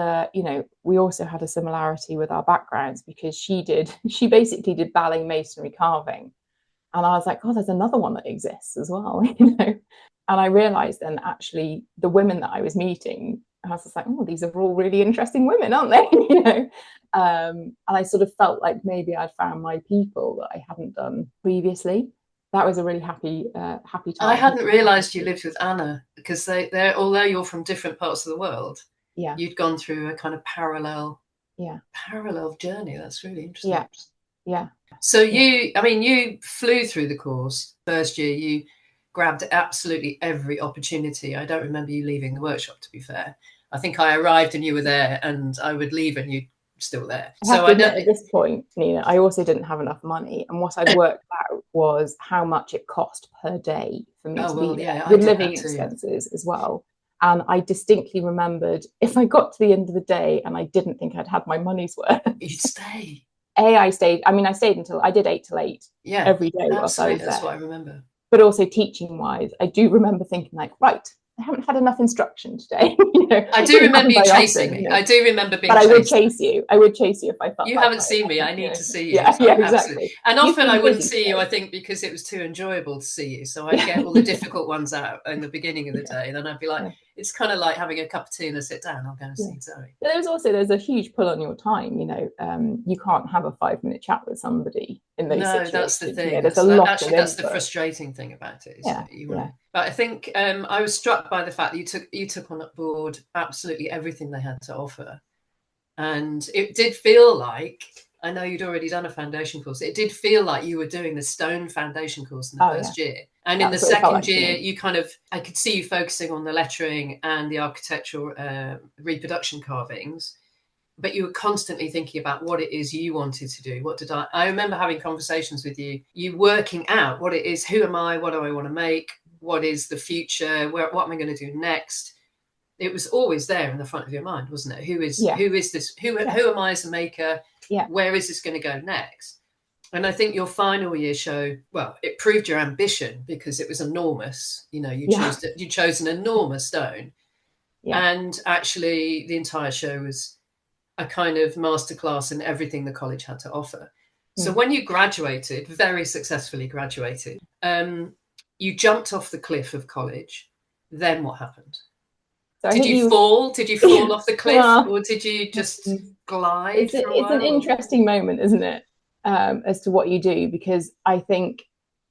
we also had a similarity with our backgrounds, because she basically did ballet masonry carving. And I was like, oh, there's another one that exists as well, you know. And I realized then actually the women that I was meeting, I was just like, oh, these are all really interesting women, aren't they? You know. And I sort of felt like maybe I'd found my people that I hadn't done previously. That was a really happy time. I hadn't realised you lived with Anna, because they're although you're from different parts of the world, you'd gone through a kind of parallel journey. That's really interesting. Yeah. So you flew through the course. First year, you grabbed absolutely every opportunity. I don't remember you leaving the workshop, to be fair. I think I arrived and you were there, and I would leave and you'd still there. So I don't. At this point, Nina, I also didn't have enough money, and what I'd worked out was how much it cost per day for me to be there, with living expenses as well. And I distinctly remembered, if I got to the end of the day and I didn't think I'd had my money's worth, you'd stay. I stayed until I did 8 till 8 every day whilst I was there. That's what I remember. But also teaching wise, I do remember thinking like, right, I haven't had enough instruction today. You know, I do remember you chasing me. I do remember being chased. But I would chase you. I would chase you if I felt you like haven't seen me. I need to see you. Yeah, exactly. Absolutely. And often I wouldn't see you, I think, because it was too enjoyable to see you. So I'd get all the difficult ones out in the beginning of the day. And then I'd be like, it's kind of like having a cup of tea and a sit down. I'll go and see Zoe. But there's a huge pull on your time. You know, you can't have a 5-minute chat with somebody in those situations. No, that's the thing. Yeah, that's the frustrating thing about it. But I think I was struck by the fact that you took on board absolutely everything they had to offer. And it did feel like, I know you'd already done a foundation course, it did feel like you were doing the stone foundation course in the first year. And in the second year, you kind of, I could see you focusing on the lettering and the architectural reproduction carvings, but you were constantly thinking about what it is you wanted to do. I remember having conversations with you working out what it is, who am I, what do I want to make, what is the future, what am I going to do next? It was always there in the front of your mind, wasn't it? Who is this? Who am I as a maker? Yeah. Where is this going to go next? And I think your final year showed, well, it proved your ambition, because it was enormous. You know, you chose an enormous stone. Yeah. And actually the entire show was a kind of masterclass in everything the college had to offer. So when you graduated, very successfully graduated, you jumped off the cliff of college. Then what happened? So did you fall? Did you fall off the cliff, or did you just glide? It's an interesting moment, isn't it? As to what you do, because I think,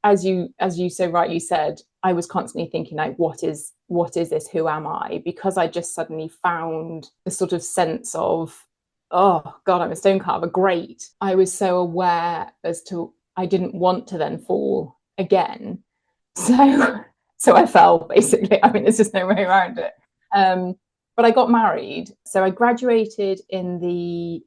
as you so rightly said, I was constantly thinking like, what is this? Who am I? Because I just suddenly found the sort of sense of, oh God, I'm a stone carver. Great. I was so aware as to, I didn't want to then fall again. So I fell, basically. I mean, there's just no way around it. But I got married. So I graduated in the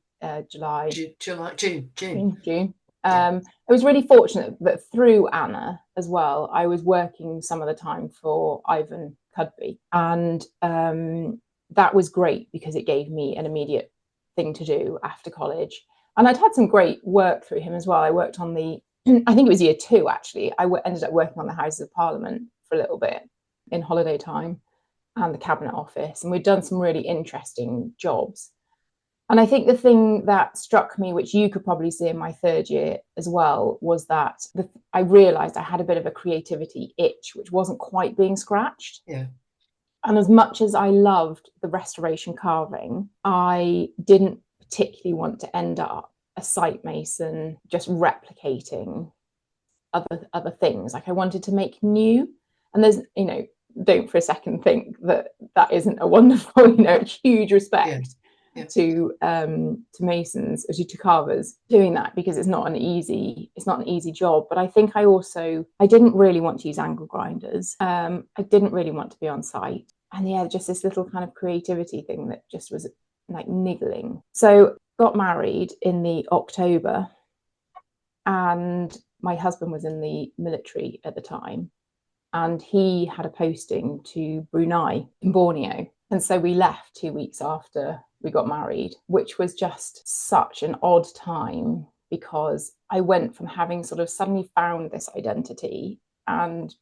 June. I was really fortunate that through Anna as well, I was working some of the time for Ivan Cudby, and that was great because it gave me an immediate thing to do after college. And I'd had some great work through him as well. I worked on I think it was year 2 actually. Ended up working on the Houses of Parliament for a little bit in holiday time and the Cabinet Office, and we'd done some really interesting jobs. And I think the thing that struck me, which you could probably see in my 3rd year as well, was that I realised I had a bit of a creativity itch, which wasn't quite being scratched. Yeah. And as much as I loved the restoration carving, I didn't particularly want to end up a site mason just replicating other things. Like, I wanted to make new. And there's, don't for a second think that isn't a wonderful, huge respect to masons, or to carvers doing that, because it's not an easy job. But I think I didn't really want to use angle grinders. I didn't really want to be on site, and just this little kind of creativity thing that just was like niggling. So got married in the October, and my husband was in the military at the time, and he had a posting to Brunei in Borneo. And so we left 2 weeks after we got married, which was just such an odd time, because I went from having sort of suddenly found this identity and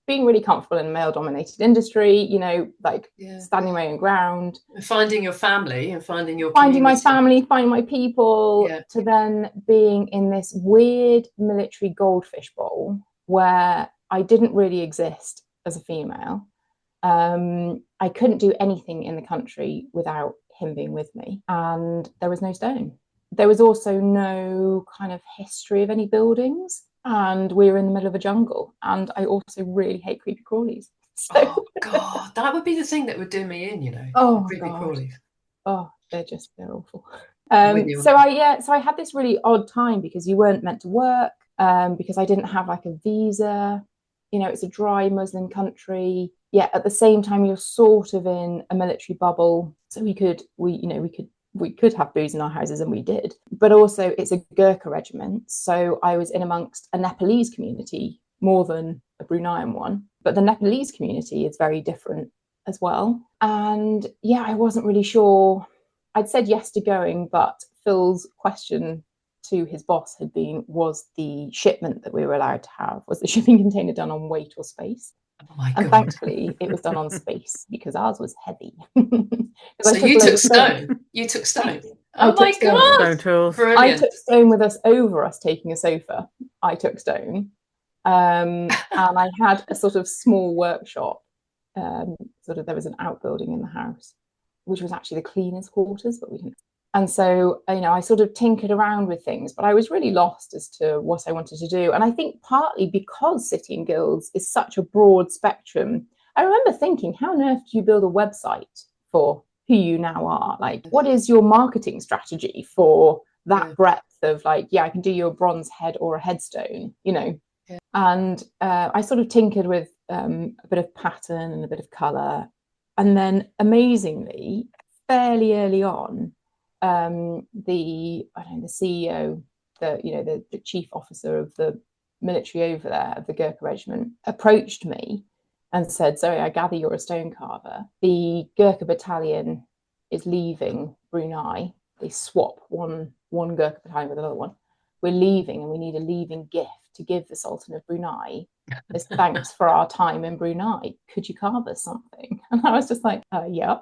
being really comfortable in a male-dominated industry, standing my own ground. Finding your family and finding my family, finding my people, to then being in this weird military goldfish bowl where I didn't really exist as a female. I couldn't do anything in the country without him being with me, and there was no stone. There was also no kind of history of any buildings, and we were in the middle of a jungle, and I also really hate creepy crawlies. So, oh God, that would be the thing that would do me in, creepy crawlies. Oh, they're awful. So I had this really odd time, because you weren't meant to work, because I didn't have like a visa. It's a dry Muslim country. Yet at the same time, you're sort of in a military bubble. So we could have booze in our houses, and we did. But also, it's a Gurkha regiment. So I was in amongst a Nepalese community more than a Bruneian one. But the Nepalese community is very different as well. And I wasn't really sure. I'd said yes to going, but Phil's question to his boss had been, was the shipment that we were allowed to have, was the shipping container done on weight or space? Oh my God. And thankfully it was done on space, because ours was heavy. So you took stone. You took stone. Oh my God. Brilliant. I took stone with us over us taking a sofa. I took stone. And I had a sort of small workshop. There was an outbuilding in the house, which was actually the cleaner's quarters, but we didn't. And so, I sort of tinkered around with things, but I was really lost as to what I wanted to do. And I think partly because City and Guilds is such a broad spectrum, I remember thinking, how on earth do you build a website for who you now are? Like, what is your marketing strategy for that breadth of I can do you a bronze head or a headstone, And I sort of tinkered with a bit of pattern and a bit of colour. And then amazingly, fairly early on, the CEO, the chief officer of the military over there, of the Gurkha regiment, approached me and said, "Zoe, I gather you're a stone carver. The Gurkha battalion is leaving Brunei. They swap one Gurkha battalion with another one. We're leaving, and we need a leaving gift to give the Sultan of Brunei as thanks for our time in Brunei. Could you carve us something?" And I was just like, yeah.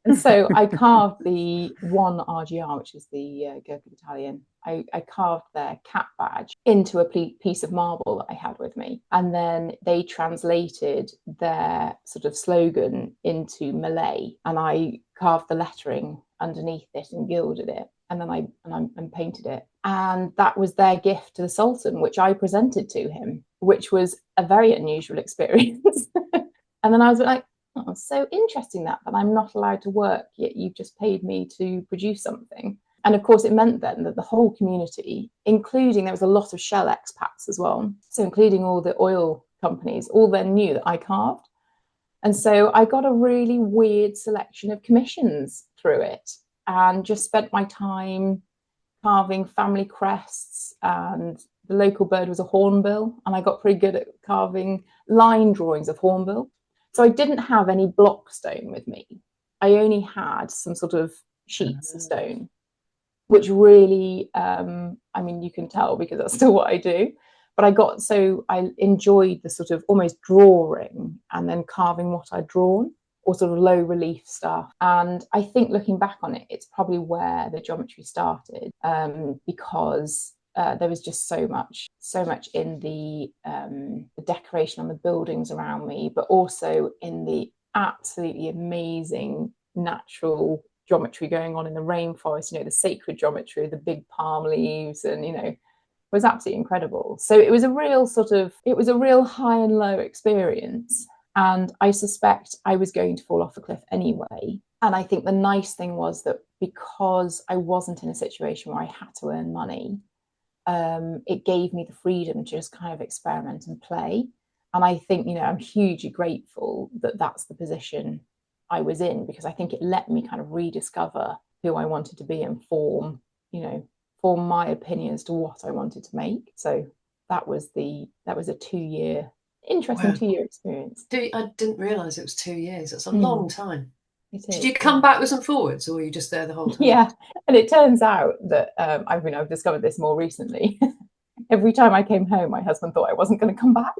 And so I carved the 1 RGR, which is the Gurkha battalion. I carved their cap badge into a piece of marble that I had with me. And then they translated their sort of slogan into Malay. And I carved the lettering underneath it and gilded it. And then I painted it. And that was their gift to the Sultan, which I presented to him, which was a very unusual experience. And then I was like, "Oh, so interesting that I'm not allowed to work, yet you've just paid me to produce something." And of course, it meant then that the whole community, including, there was a lot of shell expats as well, so including all the oil companies, all then knew that I carved. And so I got a really weird selection of commissions through it, and just spent my time carving family crests, and the local bird was a hornbill, and I got pretty good at carving line drawings of hornbill. So I didn't have any block stone with me. I only had some sort of sheets of stone, which really, I mean, you can tell because that's still what I do. But I enjoyed the sort of almost drawing and then carving what I'd drawn, or sort of low relief stuff. And I think looking back on it, it's probably where the geometry started, because there was just so much in the decoration on the buildings around me, but also in the absolutely amazing natural geometry going on in the rainforest, you know, the sacred geometry, the big palm leaves, and, you know, it was absolutely incredible. So it was a real high and low experience. And I suspect I was going to fall off a cliff anyway. And I think the nice thing was that because I wasn't in a situation where I had to earn money, it gave me the freedom to just kind of experiment and play. And I think, you know, I'm hugely grateful that that's the position I was in, because I think it let me kind of rediscover who I wanted to be and form my opinion as to what I wanted to make. So that was a 2-year, interesting 2-year experience. I didn't realise it was 2 years. That's a long time. Did you come backwards and forwards, or were you just there the whole time? Yeah, and it turns out that I've discovered this more recently. Every time I came home, my husband thought I wasn't going to come back.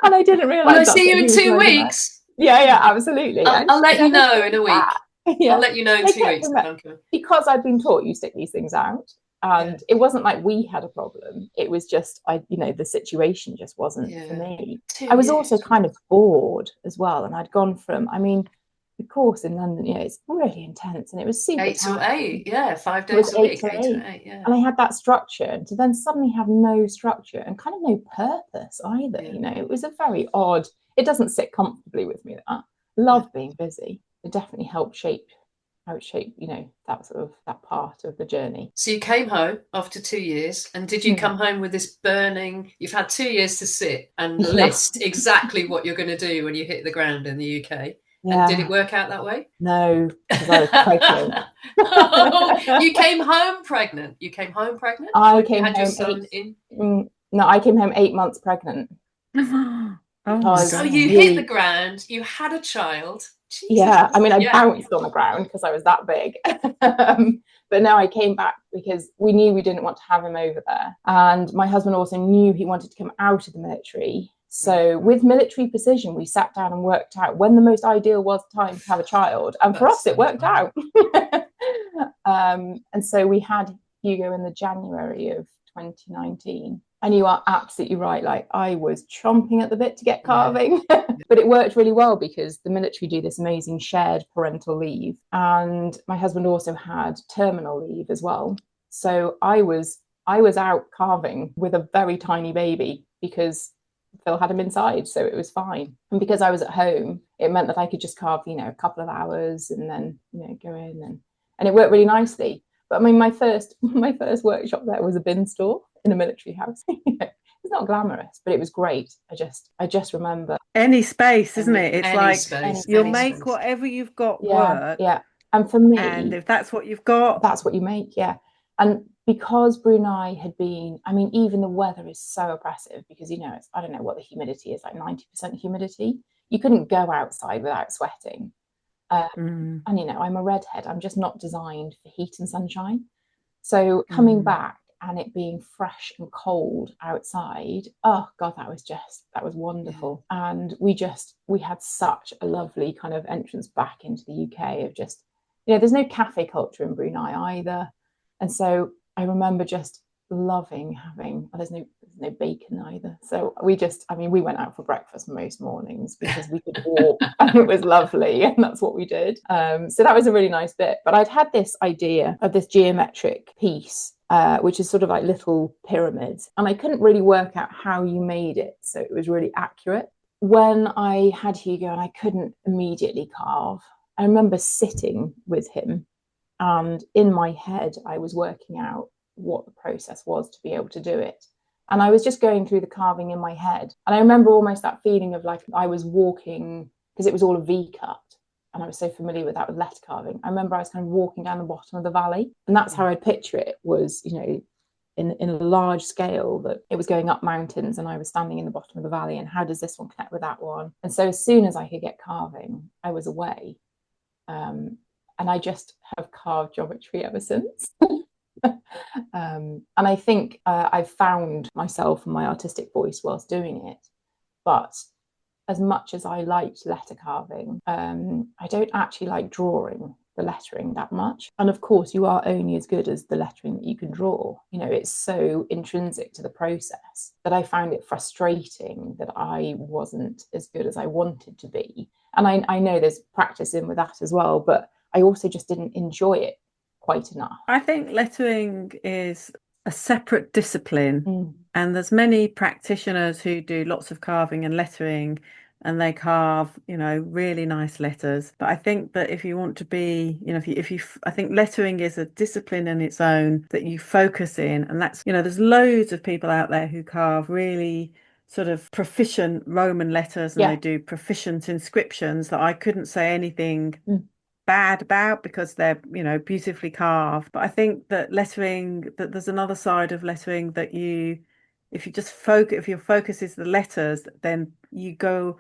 And I didn't realise. Well, I see you in 2 weeks. Yeah, absolutely. I'll let you know in a week. Yeah. I'll let you know in 2 weeks. Because I've been taught you stick these things out. And it wasn't like we had a problem. It was just, the situation just wasn't for me. I was also kind of bored as well. And I'd gone from, the course in London, it's really intense. And it was super 8 to 8, 5 days a week, 8 to 8, yeah. And I had that structure. And to then suddenly have no structure and kind of no purpose either, it was a very odd, it doesn't sit comfortably with me, that. Love being busy. It definitely helped shape that part of the journey. So you came home after 2 years, and did you come home with this burning, you've had 2 years to sit and list exactly what you're going to do when you hit the ground in the UK? And did it work out that way? No, because I was pregnant. You came home pregnant? I came home 8 months pregnant. So you hit the ground, you had a child. Jesus. Yeah, I bounced on the ground because I was that big. But no, I came back because we knew we didn't want to have him over there. And my husband also knew he wanted to come out of the military. So with military precision, we sat down and worked out when the most ideal time to have a child. And for us, it worked out. And so we had Hugo in the January of 2019. And you are absolutely right. Like, I was chomping at the bit to get carving, but it worked really well because the military do this amazing shared parental leave. And my husband also had terminal leave as well. So I was out carving with a very tiny baby because Phil had him inside. So it was fine. And because I was at home, it meant that I could just carve, a couple of hours and then, go in and it worked really nicely. But my first workshop there was a bin store in a military house. It's not glamorous, but it was great. I just remember any space, isn't it? It's like space, you'll make space. Whatever you've got work. Yeah. And for me, and if that's what you've got, that's what you make. Yeah. And because Brunei had been, even the weather is so oppressive because I don't know what the humidity is, like 90% humidity. You couldn't go outside without sweating. And I'm a redhead. I'm just not designed for heat and sunshine. So coming back and it being fresh and cold outside, oh God, that was wonderful. And we had such a lovely kind of entrance back into the UK of just, there's no cafe culture in Brunei either. And so I remember just loving having, there's no bacon either. So we went out for breakfast most mornings because we could walk and it was lovely. And that's what we did. So that was a really nice bit. But I'd had this idea of this geometric piece, which is sort of like little pyramids. And I couldn't really work out how you made it. So it was really accurate. When I had Hugo and I couldn't immediately carve, I remember sitting with him and in my head, I was working out what the process was to be able to do it. And I was just going through the carving in my head. And I remember almost that feeling of like I was walking, because it was all a V cut. and I was so familiar with that with letter carving. I remember I was kind of walking down the bottom of the valley, and that's how I'd picture it, was, you know, in a large scale, that it was going up mountains and I was standing in the bottom of the valley, and how does this one connect with that one? And so as soon as I could get carving, I was away. And I just have carved geometry ever since. And I think I've found myself and my artistic voice whilst doing it. But as much as I liked letter carving, I don't actually like drawing the lettering that much. And of course, you are only as good as the lettering that you can draw. You know, it's so intrinsic to the process that I found it frustrating that I wasn't as good as I wanted to be. And I know there's practice in with that as well, but I also just didn't enjoy it quite enough. I think lettering is a separate discipline, and there's many practitioners who do lots of carving and lettering, and they carve, you know, really nice letters. But I think that if you want to be, you know, I think lettering is a discipline in its own that you focus in, and that's, you know, there's loads of people out there who carve really sort of proficient Roman letters, and they do proficient inscriptions that I couldn't say anything bad about, because they're, you know, beautifully carved. But I think that lettering, that there's another side of lettering that if your focus is the letters, then you go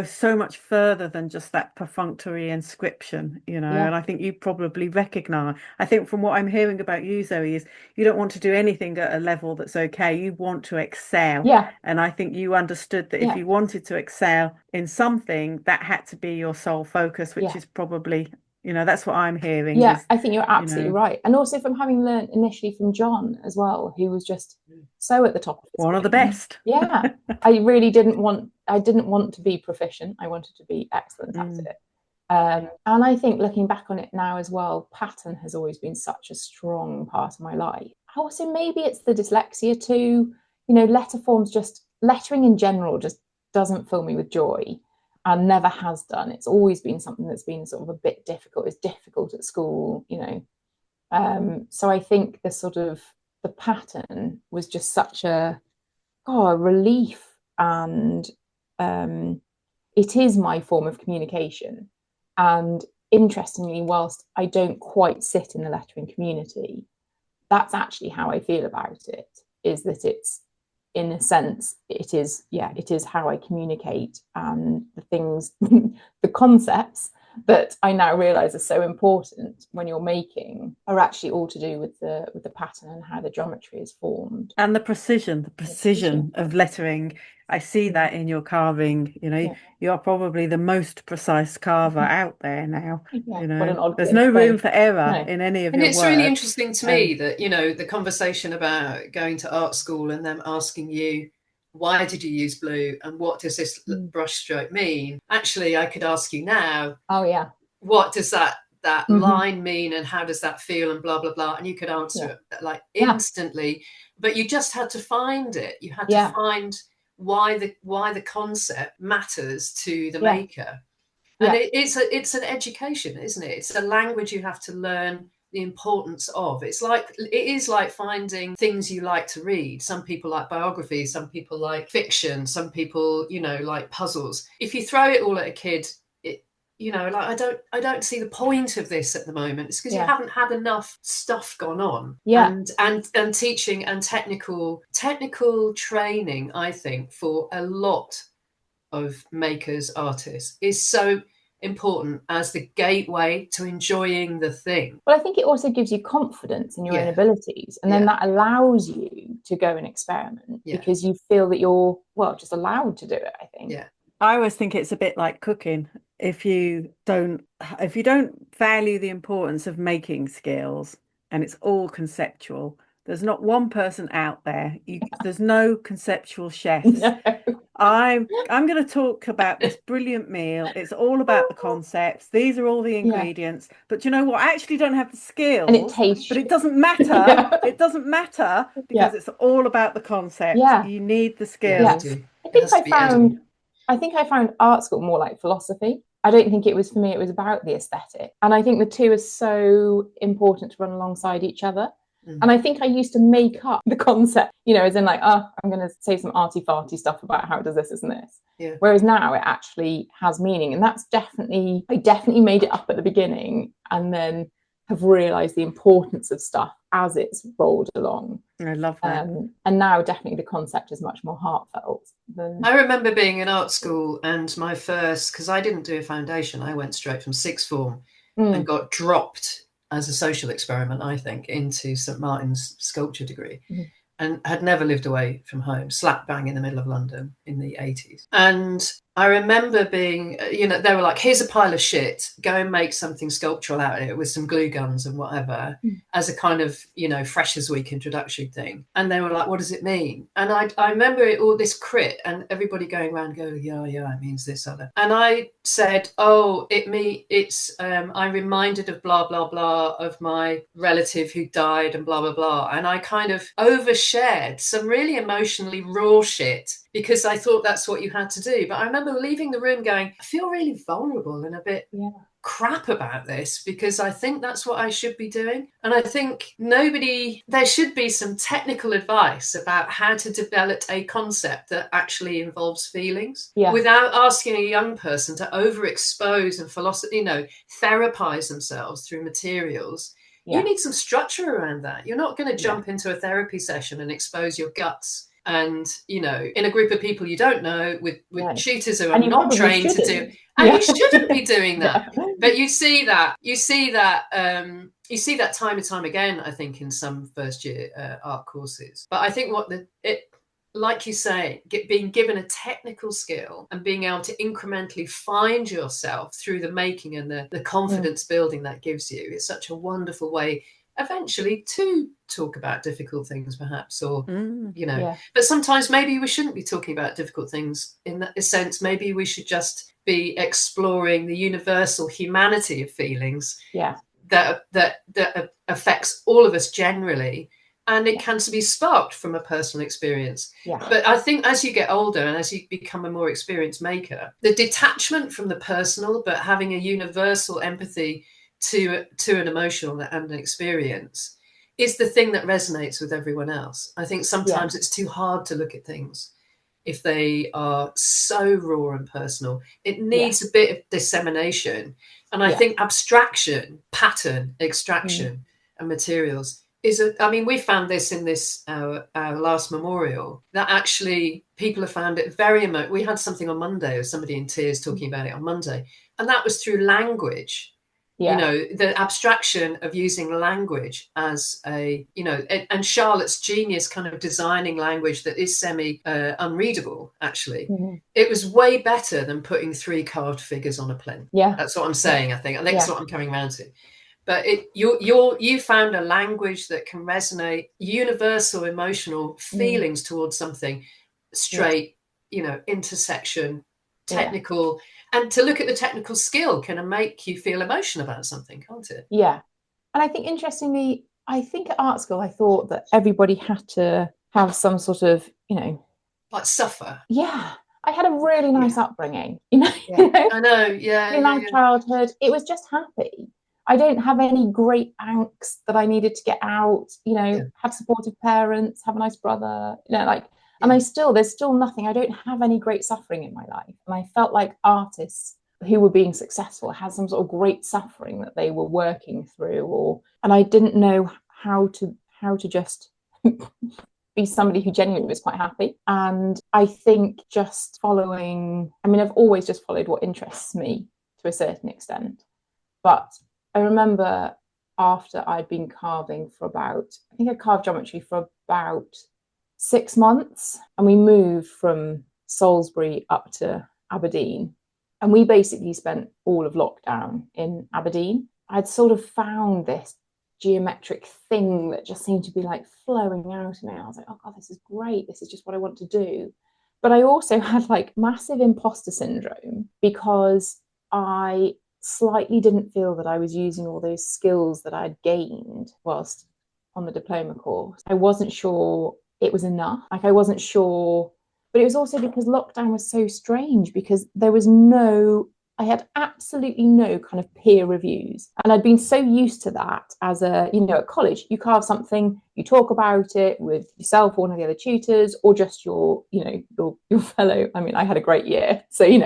so much further than just that perfunctory inscription, you know. And I think you probably recognize, I think from what I'm hearing about you, Zoe, is you don't want to do anything at a level that's okay. You want to excel. And I think you understood that if you wanted to excel in something, that had to be your sole focus, which is probably, you know, that's what I'm hearing. I think you're absolutely right. And also from having learned initially from John as well, who was just so at the top of his one of the best. I really didn't want to be proficient. I wanted to be excellent at it. And I think looking back on it now as well, pattern has always been such a strong part of my life. Also, maybe it's the dyslexia too. You know, lettering in general just doesn't fill me with joy, and never has done. It's always been something that's been sort of a bit difficult. It's difficult at school, you know. So I think the pattern was just such a relief, and it is my form of communication. And interestingly, whilst I don't quite sit in the lettering community, that's actually how I feel about it, is that it's, in a sense, it is how I communicate, and the things, the concepts that I now realize are so important when you're making are actually all to do with the pattern and how the geometry is formed. And the precision of lettering. I see that in your carving. You know, you are probably the most precise carver out there now. You know, there's no room for error in any of your work. And it's really interesting to me that, you know, the conversation about going to art school and them asking you, why did you use blue and what does this brush stroke mean? Actually, I could ask you now, what does that line mean and how does that feel and blah, blah, blah. And you could answer it like instantly, but you just had to find it. You had to find why the concept matters to the maker. And it's an education, isn't it? It's a language you have to learn the importance of. It is like finding things you like to read. Some people like biography, some people like fiction, some people, you know, like puzzles. If you throw it all at a kid, you know, like I don't see the point of this at the moment. It's because you haven't had enough stuff gone on. And teaching and technical training, I think, for a lot of makers, artists, is so important as the gateway to enjoying the thing. Well, I think it also gives you confidence in your own abilities, and then that allows you to go and experiment because you feel that you're just allowed to do it, I think. I always think it's a bit like cooking. If you don't value the importance of making skills and it's all conceptual, there's not one person out there. There's no conceptual chefs. No. I'm going to talk about this brilliant meal. It's all about the concepts. These are all the ingredients. But you know what? I actually don't have the skills. And it tastes. But it doesn't matter. It doesn't matter because it's all about the concept. You need the skills. I think I found art school more like philosophy. I don't think it was for me. It was about the aesthetic. And I think the two are so important to run alongside each other. And I think I used to make up the concept, you know, as in like, oh, I'm going to say some arty-farty stuff about how it does this and this. Yeah. Whereas now it actually has meaning. And that's definitely, I definitely made it up at the beginning and then have realised the importance of stuff as it's rolled along. I love that. And now definitely the concept is much more heartfelt than... I remember being in art school and my first, because I didn't do a foundation, I went straight from sixth form and got dropped as a social experiment, I think, into St Martin's sculpture degree, and had never lived away from home, slap bang in the middle of London in the 80s. And I remember being, you know, they were like, here's a pile of shit, go and make something sculptural out of it with some glue guns and whatever, as a kind of, you know, Freshers Week introductory thing. And they were like, what does it mean? And I remember it all this crit and everybody going around going, yeah, it means this other. And I said, oh, I'm reminded of blah, blah, blah, of my relative who died and blah, blah, blah. And I kind of overshared some really emotionally raw shit because I thought that's what you had to do. But I remember leaving the room going, I feel really vulnerable and a bit crap about this because I think that's what I should be doing. And I think there should be some technical advice about how to develop a concept that actually involves feelings without asking a young person to overexpose and philosophy, you know, therapize themselves through materials. You need some structure around that. You're not going to jump into a therapy session and expose your guts. And, you know, in a group of people you don't know with tutors who are not trained to do, and you shouldn't be doing that. But you see that time and time again, I think, in some first year art courses. But I think like you say, being given a technical skill and being able to incrementally find yourself through the making and the confidence building that gives you is such a wonderful way eventually to talk about difficult things, perhaps, or you know, but sometimes maybe we shouldn't be talking about difficult things in that sense. Maybe we should just be exploring the universal humanity of feelings that affects all of us generally, and it can be sparked from a personal experience. But I think as you get older and as you become a more experienced maker, the detachment from the personal but having a universal empathy to an emotional and an experience is the thing that resonates with everyone else. I think sometimes it's too hard to look at things if they are so raw and personal. It needs a bit of dissemination. And I think abstraction, pattern, extraction and materials we found this in this our last memorial, that actually people have found it very emotional. We had something on Monday of somebody in tears talking about it on Monday, and that was through language. You know, the abstraction of using language as a, you know, and Charlotte's genius kind of designing language that is unreadable, actually. It was way better than putting 3 carved figures on a plinth. That's what I'm saying, I think. That's what I'm coming around to. But you found a language that can resonate universal emotional feelings towards something straight, you know, intersection, technical. And to look at the technical skill can make you feel emotion about something, can't it? Yeah. And I think, interestingly, I think at art school, I thought that everybody had to have some sort of, you know... like suffer. Yeah. I had a really nice upbringing, you know? I know, really nice childhood. It was just happy. I don't have any great angst that I needed to get out, you know, have supportive parents, have a nice brother, you know, like... And there's still nothing, I don't have any great suffering in my life. And I felt like artists who were being successful had some sort of great suffering that they were working through, and I didn't know how to just be somebody who genuinely was quite happy. And I think just I've always just followed what interests me to a certain extent. But I remember after I'd been carving I carved geometry for about 6 months, and we moved from Salisbury up to Aberdeen, and we basically spent all of lockdown in Aberdeen. I'd sort of found this geometric thing that just seemed to be like flowing out of me. I was like, oh God, this is great, this is just what I want to do. But I also had like massive imposter syndrome because I slightly didn't feel that I was using all those skills that I'd gained whilst on the diploma course. I wasn't sure it was enough. Like, I wasn't sure, but it was also because lockdown was so strange, because there was no I had absolutely no kind of peer reviews. And I'd been so used to that as a, at college, you carve something, you talk about it with yourself or one of the other tutors, or just your fellow. I mean, I had a great year. So, you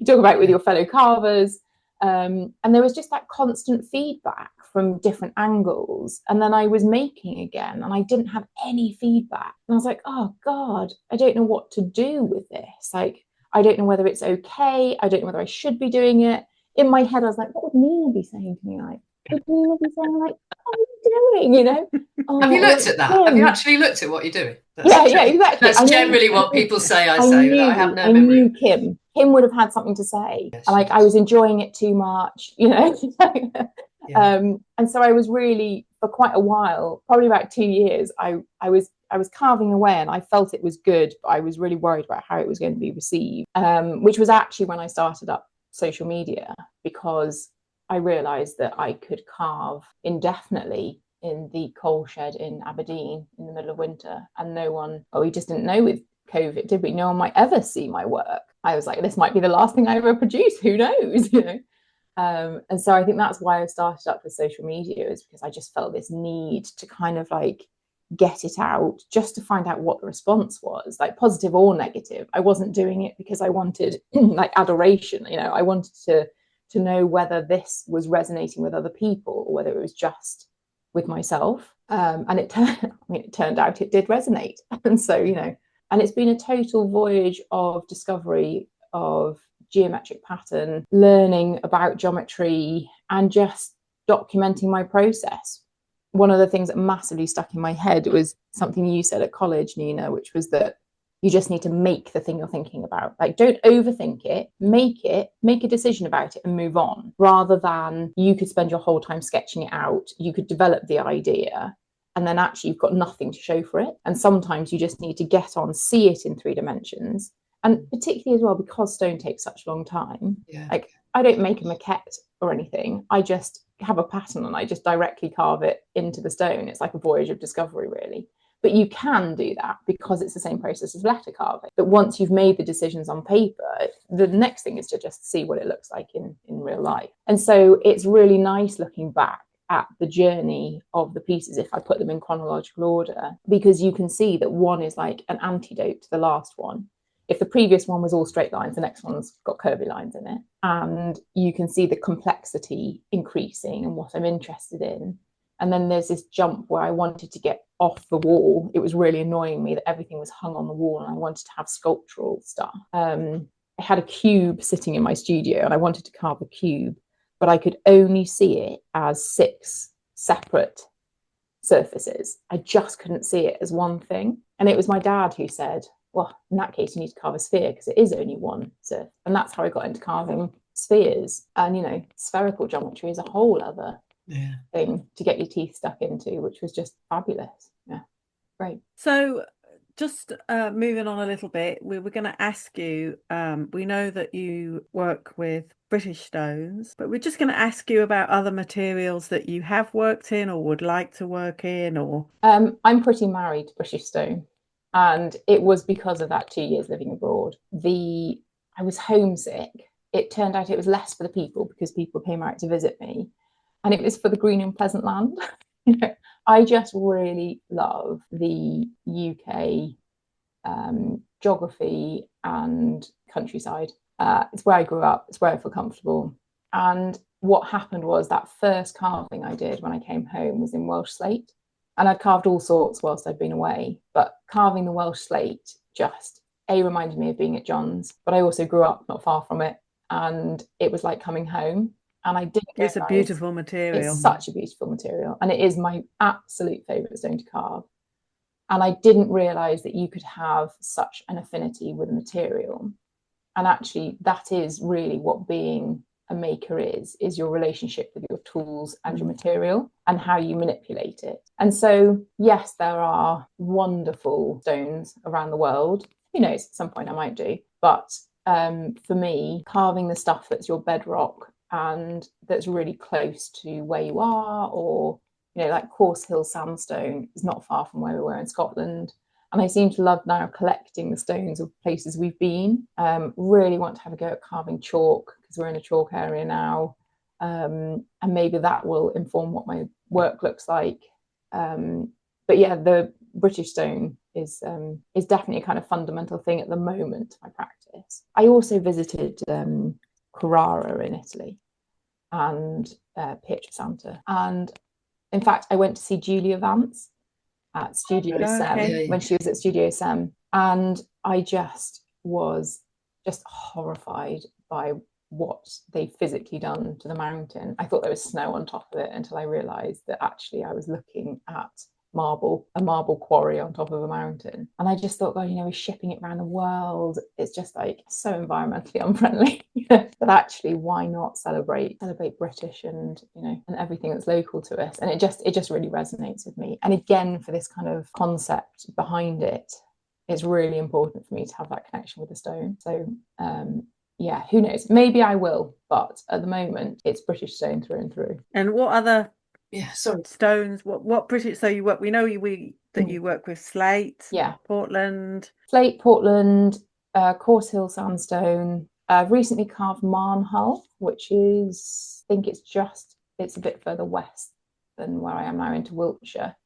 talk about it with your fellow carvers. And there was just that constant feedback from different angles. And then I was making again and I didn't have any feedback. And I was like, oh God, I don't know what to do with this. Like, I don't know whether it's okay. I don't know whether I should be doing it. In my head, I was like, what would Nina be saying to me? Like, would Nina be saying, like, what are you doing? Oh, have you looked at that? Have you actually looked at what you're doing? Yeah, exactly. That's generally what people say. I say, but I have no memory. I knew Kim. Kim would have had something to say. Yes, and like, I was enjoying it too much, Yeah. And so I was really, for quite a while, probably about 2 years, I was carving away and I felt it was good, but I was really worried about how it was going to be received, which was actually when I started up social media, because I realised that I could carve indefinitely in the coal shed in Aberdeen in the middle of winter, and we just didn't know with COVID, did we? No one might ever see my work. I was like, this might be the last thing I ever produce, who knows, And so I think that's why I started up with social media, is because I just felt this need to kind of like get it out, just to find out what the response was, like positive or negative. I wasn't doing it because I wanted like adoration, I wanted to know whether this was resonating with other people or whether it was just with myself. And it turned out it did resonate. And so, and it's been a total voyage of discovery of geometric pattern, learning about geometry, and just documenting my process. One of the things that massively stuck in my head was something you said at college, Nina, which was that you just need to make the thing you're thinking about. Like, don't overthink it, make a decision about it and move on, rather than you could spend your whole time sketching it out. You could develop the idea and then actually you've got nothing to show for it. And sometimes you just need to get on, see it in 3 dimensions. And particularly as well, because stone takes such a long time, like I don't make a maquette or anything. I just have a pattern and I just directly carve it into the stone. It's like a voyage of discovery, really. But you can do that because it's the same process as letter carving. But once you've made the decisions on paper, the next thing is to just see what it looks like in real life. And so it's really nice looking back at the journey of the pieces, if I put them in chronological order, because you can see that one is like an antidote to the last one. If the previous one was all straight lines, the next one's got curvy lines in it. And you can see the complexity increasing and what I'm interested in. And then there's this jump where I wanted to get off the wall. It was really annoying me that everything was hung on the wall and I wanted to have sculptural stuff. I had a cube sitting in my studio and I wanted to carve a cube, but I could only see it as 6 separate surfaces. I just couldn't see it as one thing. And it was my dad who said, well, in that case, you need to carve a sphere because it is only one surface. And that's how I got into carving spheres. And, spherical geometry is a whole other thing to get your teeth stuck into, which was just fabulous. Yeah, great. So just moving on a little bit, we were going to ask you, we know that you work with British stones, but we're just going to ask you about other materials that you have worked in or would like to work in, or... I'm pretty married to British stone. And it was because of that 2 years living abroad. I was homesick. It turned out it was less for the people because people came out to visit me. And it was for the green and pleasant land. I just really love the UK geography and countryside. It's where I grew up. It's where I feel comfortable. And what happened was that first carving I did when I came home was in Welsh slate. And I'd carved all sorts whilst I'd been away, but carving the Welsh slate just reminded me of being at John's. But I also grew up not far from it, and it was like coming home. And I didn't. It's a beautiful material. It's such a beautiful material, and it is my absolute favourite stone to carve. And I didn't realise that you could have such an affinity with a material. And actually, that is really what being a maker is your relationship with your tools and your material and how you manipulate it. And so, yes, there are wonderful stones around the world. Who knows, at some point I might do. But for me, carving the stuff that's your bedrock and that's really close to where you are, or, like Course Hill sandstone is not far from where we were in Scotland. And I seem to love now collecting the stones of places we've been. Really want to have a go at carving chalk, because we're in a chalk area now. And maybe that will inform what my work looks like. But yeah, the British stone is definitely a kind of fundamental thing at the moment to my practice. I also visited Carrara in Italy and Pietrasanta. And in fact, I went to see Julia Vance at Studio Sem when she was at Studio Sem, and I just was horrified by what they physically done to the mountain. I thought there was snow on top of it until I realized that actually I was looking at a marble quarry on top of a mountain. And I just thought, God, we're shipping it around the world. It's just like so environmentally unfriendly. But actually, why not celebrate British and and everything that's local to us? And it just really resonates with me. And again, for this kind of concept behind it, it's really important for me to have that connection with the stone. So yeah, who knows? Maybe I will, but at the moment, it's British stone through and through. And what other stones? What British? So you work? We know that you work with slate. Yeah, Portland. Slate, Portland, Course Hill sandstone. I've recently carved Marnhull, which is, I think it's a bit further west than where I am now, into Wiltshire.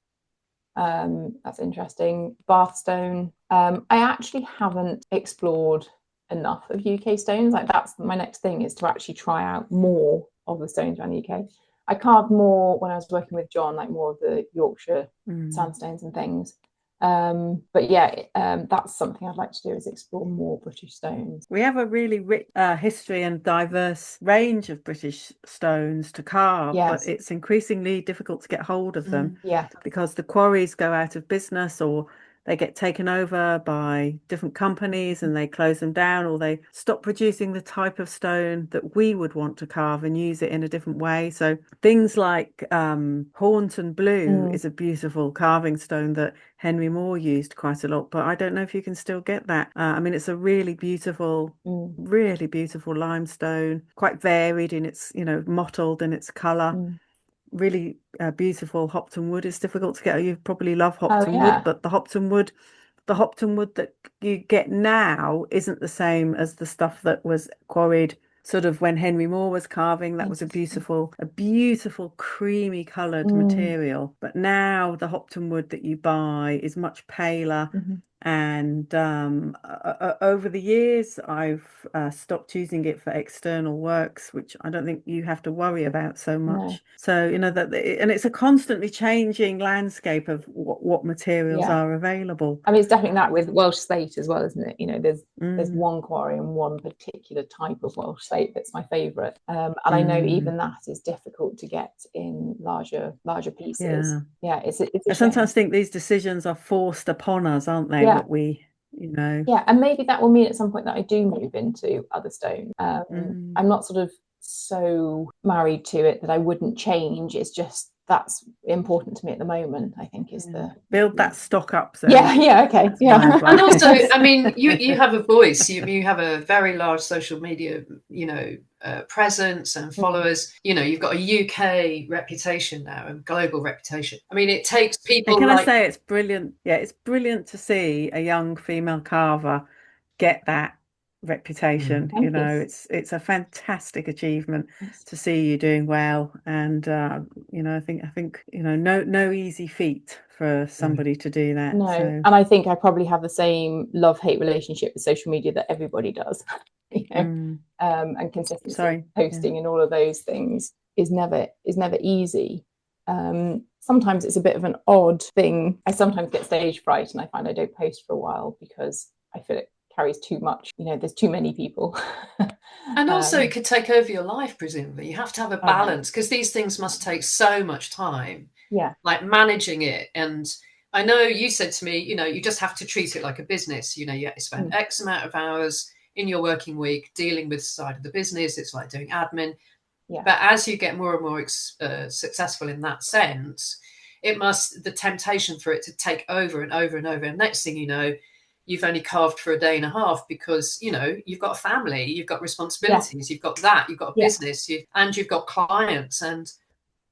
That's interesting. Bathstone. I actually haven't explored enough of UK stones. Like, that's my next thing, is to actually try out more of the stones around the UK. I carved more when I was working with John, like more of the Yorkshire sandstones and things. But yeah, that's something I'd like to do, is explore more British stones. We have a really rich history and diverse range of British stones to carve, but it's increasingly difficult to get hold of them. Because the quarries go out of business, or they get taken over by different companies and they close them down, or they stop producing the type of stone that we would want to carve and use it in a different way. So things like Hornton Blue is a beautiful carving stone that Henry Moore used quite a lot, but I don't know if you can still get that. I mean, it's a really beautiful limestone, quite varied in its, mottled in its colour. Really beautiful Hopton wood. Is difficult to get. You probably love Hopton wood, but the Hopton wood that you get now isn't the same as the stuff that was quarried sort of when Henry Moore was carving. That was a beautiful creamy coloured material. But now the Hopton wood that you buy is much paler. And over the years, I've stopped using it for external works, which I don't think you have to worry about so much. No. So, and it's a constantly changing landscape of what materials are available. I mean, it's definitely that with Welsh slate as well, isn't it? There's one quarry and one particular type of Welsh slate that's my favourite. And I know even that is difficult to get in larger pieces. It's I sometimes think these decisions are forced upon us, aren't they? What we, and maybe that will mean at some point that I do move into other stone. I'm not sort of so married to it that I wouldn't change. It's just that's important to me at the moment, I think, is the build that stock up. So okay. And also, I mean, you have a voice, you have a very large social media, presence and followers. You've got a UK reputation now and global reputation. I mean, it takes people. And I say it's brilliant? Yeah, it's brilliant to see a young female carver get that reputation. It's a fantastic achievement to see you doing well, and I think no easy feat for somebody to do that. No, and I think I probably have the same love-hate relationship with social media that everybody does. And consistency, posting and all of those things is never easy. Sometimes it's a bit of an odd thing. I sometimes get stage fright and I find I don't post for a while because I feel it carries too much. There's too many people. And also it could take over your life, presumably. You have to have a balance, because these things must take so much time. Like managing it. And I know you said to me, you just have to treat it like a business. You have to spend X amount of hours in your working week dealing with the side of the business. It's like doing admin. But as you get more and more successful in that sense, the temptation for it to take over and over and over. And next thing you know, you've only carved for a day and a half because, you've got a family, you've got responsibilities, you've got a business, and you've got clients. And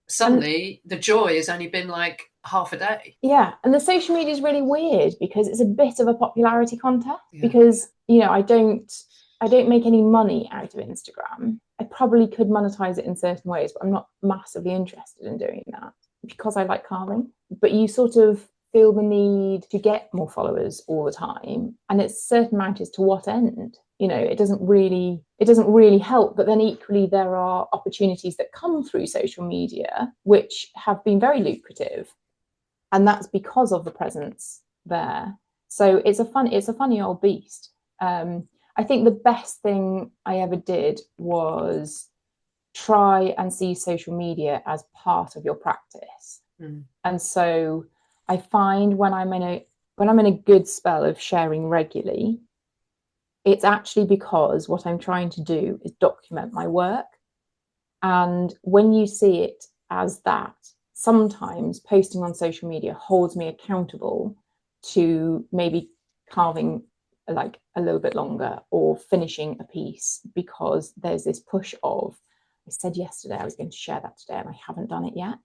suddenly the joy has only been like half a day. Yeah, and the social media is really weird because it's a bit of a popularity contest. Because, you know, I don't make any money out of Instagram. I probably could monetize it in certain ways, but I'm not massively interested in doing that because I like carving. But you sort of feel the need to get more followers all the time, and it's a certain amount as to what end. You know, it doesn't really help. But then equally, there are opportunities that come through social media which have been very lucrative, and that's because of the presence there. So it's a funny old beast. I think the best thing I ever did was try and see social media as part of your practice. And so I find when I'm in a good spell of sharing regularly, it's actually because what I'm trying to do is document my work. And when you see it as that, sometimes posting on social media holds me accountable to maybe carving like a little bit longer or finishing a piece, because there's this push of, I said yesterday I was going to share that today and I haven't done it yet.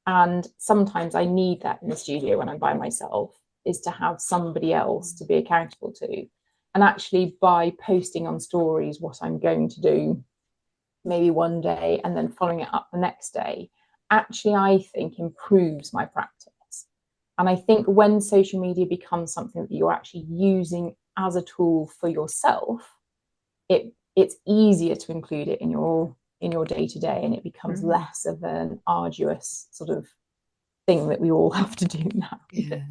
And sometimes I need that in the studio when I'm by myself, is to have somebody else to be accountable to. And actually, by posting on stories what I'm going to do maybe one day and then following it up the next day, actually I think improves my practice. And I think when social media becomes something that you're actually using as a tool for yourself, it's easier to include it in your day-to-day, and it becomes less of an arduous sort of thing that we all have to do now. Yeah.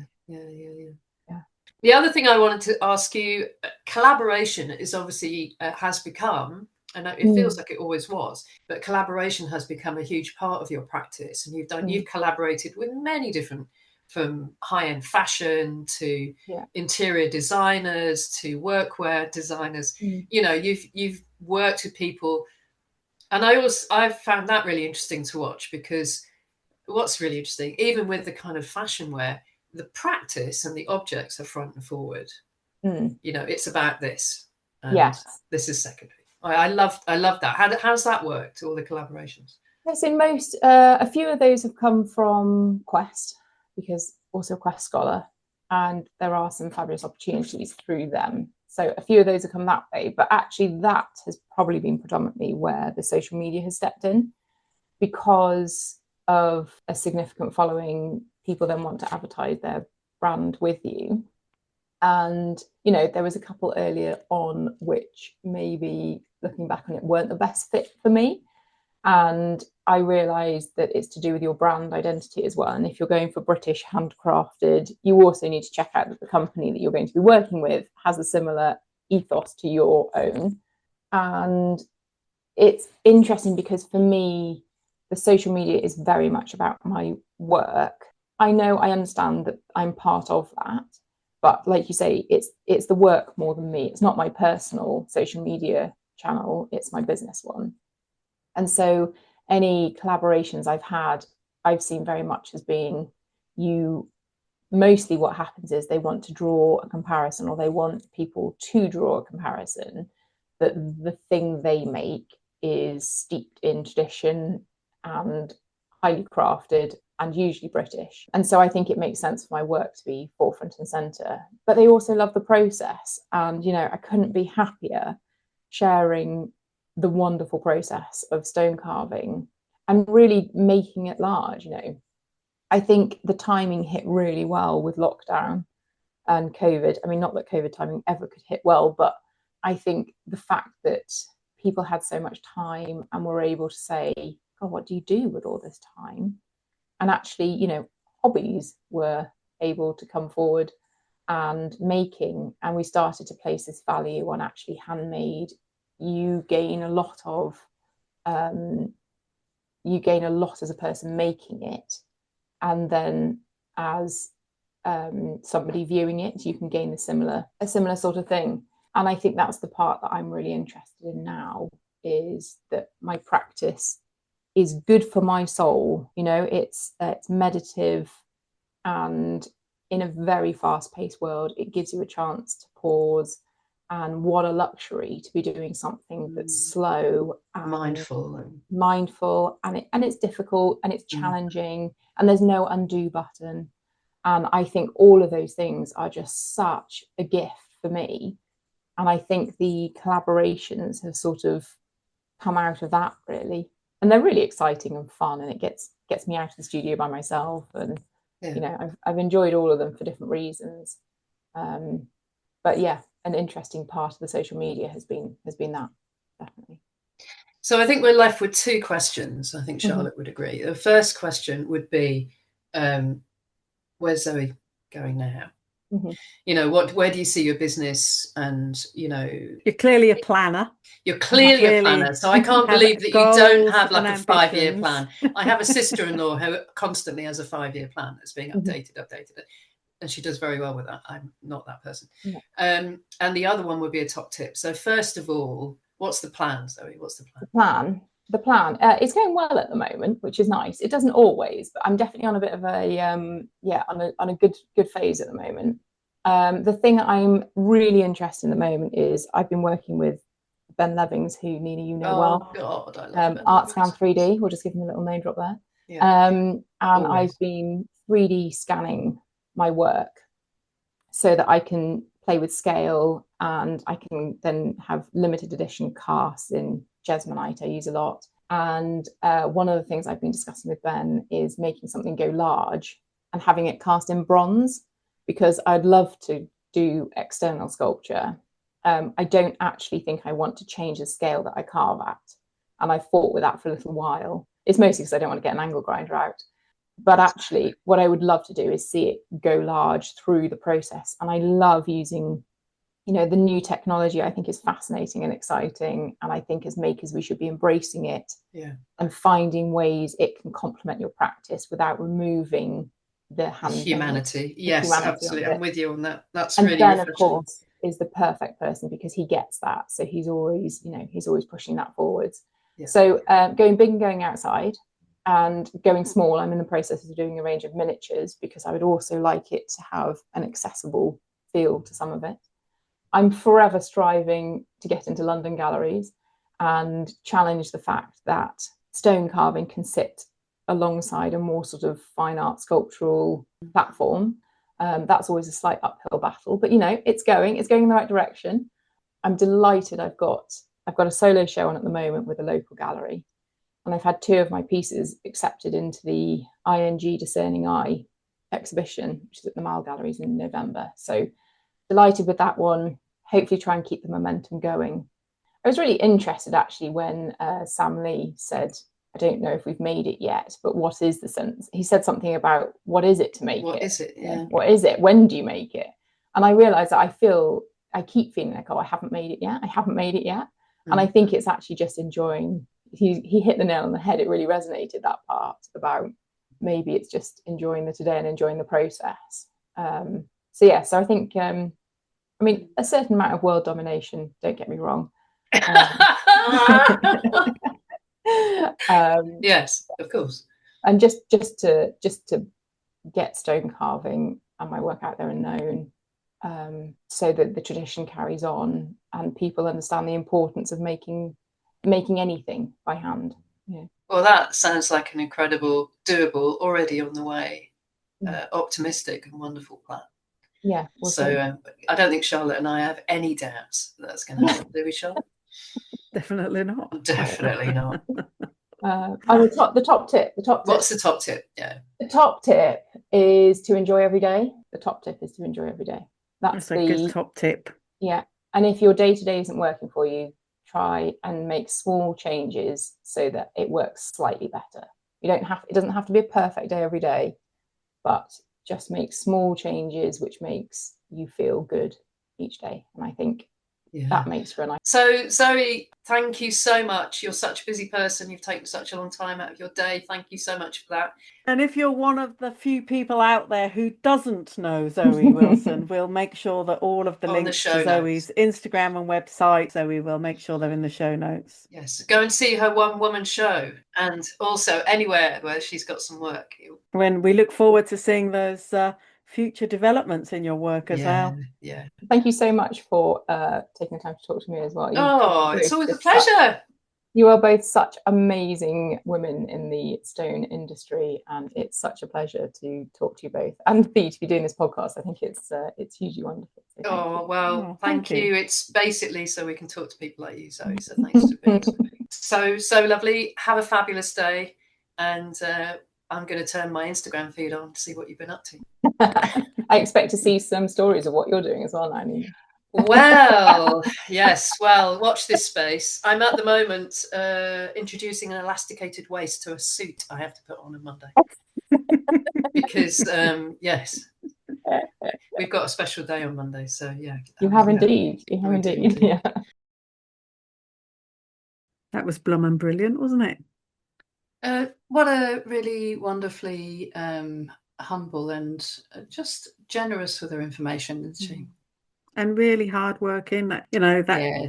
The other thing I wanted to ask you, collaboration is obviously has become, and it feels like it always was, but collaboration has become a huge part of your practice, and you've collaborated with many different, from high-end fashion to interior designers to workwear designers. You know, you've worked with people, and I've found that really interesting to watch, because what's really interesting, even with the kind of fashion wear, the practice and the objects are front and forward. You know, it's about this, and this is secondary. I love that. How's that worked, all the collaborations? Yes, in most, a few of those have come from Quest, because also a Quest scholar, and there are some fabulous opportunities through them. So a few of those have come that way, but actually that has probably been predominantly where the social media has stepped in, because of a significant following. People then want to advertise their brand with you. And, you know, there was a couple earlier on which maybe looking back on it weren't the best fit for me. And I realised that it's to do with your brand identity as well. And if you're going for British handcrafted, you also need to check out that the company that you're going to be working with has a similar ethos to your own. And it's interesting because for me, the social media is very much about my work. I understand that I'm part of that, but like you say, it's the work more than me. It's not my personal social media channel, it's my business one. And so any collaborations I've had, I've seen very much as being mostly what happens is they want to draw a comparison, or they want people to draw a comparison, that the thing they make is steeped in tradition and highly crafted and usually British. And so I think it makes sense for my work to be forefront and centre. But they also love the process. And, you know, I couldn't be happier sharing the wonderful process of stone carving and really making it large. You know, I think the timing hit really well with lockdown and COVID. I mean, not that COVID timing ever could hit well, but I think the fact that people had so much time and were able to say, oh, what do you do with all this time? And actually, you know, hobbies were able to come forward and making, and we started to place this value on actually handmade. You gain a lot as a person making it, and then as somebody viewing it, you can gain a similar sort of thing. And I think that's the part that I'm really interested in now, is that my practice is good for my soul. You know, it's meditative, and in a very fast-paced world, it gives you a chance to pause And what a luxury to be doing something that's slow and mindful, and it's difficult and it's challenging, and there's no undo button. And I think all of those things are just such a gift for me. And I think the collaborations have sort of come out of that, really. And they're really exciting and fun, and it gets me out of the studio by myself. And you know, I've enjoyed all of them for different reasons. But yeah, an interesting part of the social media has been that, definitely. So I think we're left with two questions. I think Charlotte would agree. The first question would be, where's Zoë going now? You know, where do you see your business? And you know, you're clearly a planner. You're clearly a planner. So I can't believe that you don't have like a 5-year plan. I have a sister-in-law who constantly has a 5-year plan that's being updated. And she does very well with that. I'm not that person. And the other one would be a top tip. So first of all, what's the plan, Zoë? What's the plan? The plan. It's going well at the moment, which is nice. It doesn't always, but I'm definitely on a bit of a on a good phase at the moment. The thing I'm really interested in at the moment is I've been working with Ben Levings, who Nina you know well. God, I love ArtScan 3D. We'll just give him a little name drop there. And I've been 3D scanning my work so that I can play with scale, and I can then have limited edition casts in Jesmonite I use a lot. And one of the things I've been discussing with Ben is making something go large and having it cast in bronze, because I'd love to do external sculpture. I don't actually think I want to change the scale that I carve at. And I fought with that for a little while. It's mostly because I don't want to get an angle grinder out. But actually, what I would love to do is see it go large through the process. And I love using, you know, the new technology. I think is fascinating and exciting. And I think as makers, we should be embracing it and finding ways it can complement your practice without removing the humanity. Yes, absolutely. I'm with you on that. That's and really Ben, refreshing. of course, is the perfect person because he gets that. So he's always, you know, he's always pushing that forwards. So going big and going outside. And going small, I'm in the process of doing a range of miniatures because I would also like it to have an accessible feel to some of it. I'm forever striving to get into London galleries and challenge the fact that stone carving can sit alongside a more sort of fine art sculptural platform. That's always a slight uphill battle, but you know, it's going in the right direction. I'm delighted I've got a solo show on at the moment with a local gallery. And I've had 2 of my pieces accepted into the ING Discerning Eye exhibition, which is at the Mall Galleries in November. So delighted with that one. Hopefully try and keep the momentum going. I was really interested actually when Sam Lee said, I don't know if we've made it yet, but what is the sense? He said something about what is it to make it? What is it? Yeah. What is it? When do you make it? And I realised that I keep feeling like, oh, I haven't made it yet. And I think it's actually just enjoying. He hit the nail on the head. It really resonated, that part about maybe it's just enjoying the today and enjoying the process. So I think I mean a certain amount of world domination, don't get me wrong. Yes, of course. And just to get stone carving and my work out there and known, so that the tradition carries on and people understand the importance of making anything by hand. Well, that sounds like an incredible, doable, already on the way, optimistic and wonderful plan. So I don't think Charlotte and I have any doubts that's going to happen, do we, Charlotte? Definitely not. Definitely not. The top tip. What's the top tip? Yeah. The top tip is to enjoy every day. That's a good top tip. Yeah. And if your day-to-day isn't working for you, try and make small changes so that it works slightly better. It doesn't have to be a perfect day every day, but just make small changes which makes you feel good each day. And I think that makes for a nice. So Zoë, thank you so much. You're such a busy person. You've taken such a long time out of your day. Thank you so much for that. And if you're one of the few people out there who doesn't know Zoë Wilson, we'll make sure that all of the links to Zoe's Instagram and website, Zoë will make sure they're in the show notes. Yes, go and see her one-woman show, and also anywhere where she's got some work. When we look forward to seeing those future developments in your work as well. Yeah. Thank you so much for taking the time to talk to me as well. It's always a pleasure. You are both such amazing women in the stone industry, and it's such a pleasure to talk to you both, and for you to be doing this podcast. I think it's hugely wonderful. So thank you. It's basically so we can talk to people like you, Zoe. So thanks for being so lovely. Have a fabulous day, and I'm going to turn my Instagram feed on to see what you've been up to. I expect to see some stories of what you're doing as well, Nani. Well, yes. Well, watch this space. I'm at the moment introducing an elasticated waist to a suit I have to put on Monday. Because, yes, we've got a special day on Monday. So, yeah. You have indeed. You have indeed. Yeah. That was blum and brilliant, wasn't it? What a really wonderfully humble and just generous with her information, isn't she? And really hardworking. That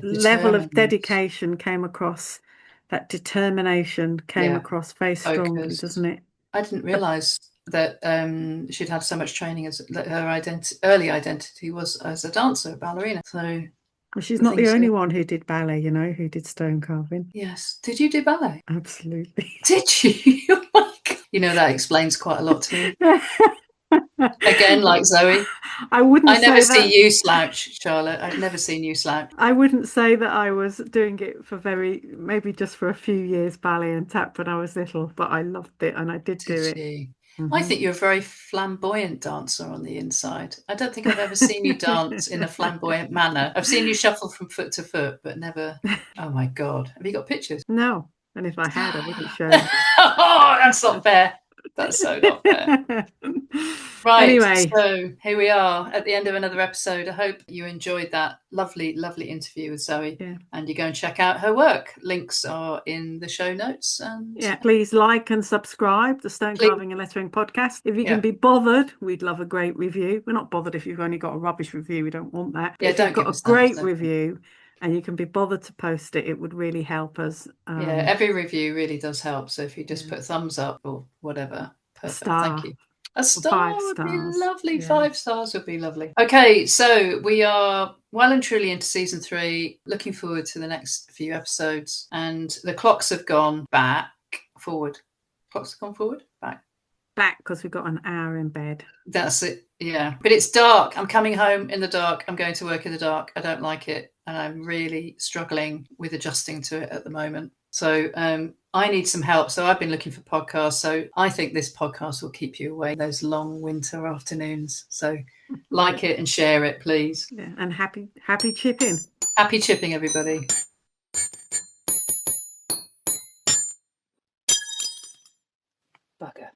level of dedication came across. That determination came across very strongly, doesn't it? I didn't realise that she'd had so much training. That her early identity was as a dancer, a ballerina. So well, she's not the only one who did ballet, who did stone carving. Yes. Did you do ballet? Absolutely. Did you? Oh my God. That explains quite a lot to me. Again, like Zoe. I never see you slouch, Charlotte. I've never seen you slouch. I wouldn't say that I was doing it for maybe just for a few years, ballet and tap when I was little, but I loved it and I did do it. Mm-hmm. I think you're a very flamboyant dancer on the inside. I don't think I've ever seen you dance in a flamboyant manner. I've seen you shuffle from foot to foot, but never. Oh my God. Have you got pictures? No. And if I had, I wouldn't show them. Oh, that's not fair. That's so not fair. Right, anyway, so here we are at the end of another episode. I hope you enjoyed that lovely interview with Zoe, and you go and check out her work. Links are in the show notes. And please like and subscribe the Stone Carving and Lettering podcast. If you can be bothered, we'd love a great review. We're not bothered if you've only got a rubbish review. We don't want that. But if you've got a great review and you can be bothered to post it, it would really help us. Every review really does help. So if you just put thumbs up or whatever, perfect. Thank you. A star would be lovely. 5 stars would be lovely. Okay, so we are well and truly into season 3. Looking forward to the next few episodes. And the clocks have gone forward. Clocks have gone forward, back because we've got an hour in bed. That's it. Yeah, but it's dark. I'm coming home in the dark. I'm going to work in the dark. I don't like it, and I'm really struggling with adjusting to it at the moment. So I need some help. So I've been looking for podcasts. So I think this podcast will keep you awake those long winter afternoons. So like it and share it, please. Yeah, and happy chipping. Happy chipping, everybody. Bugger.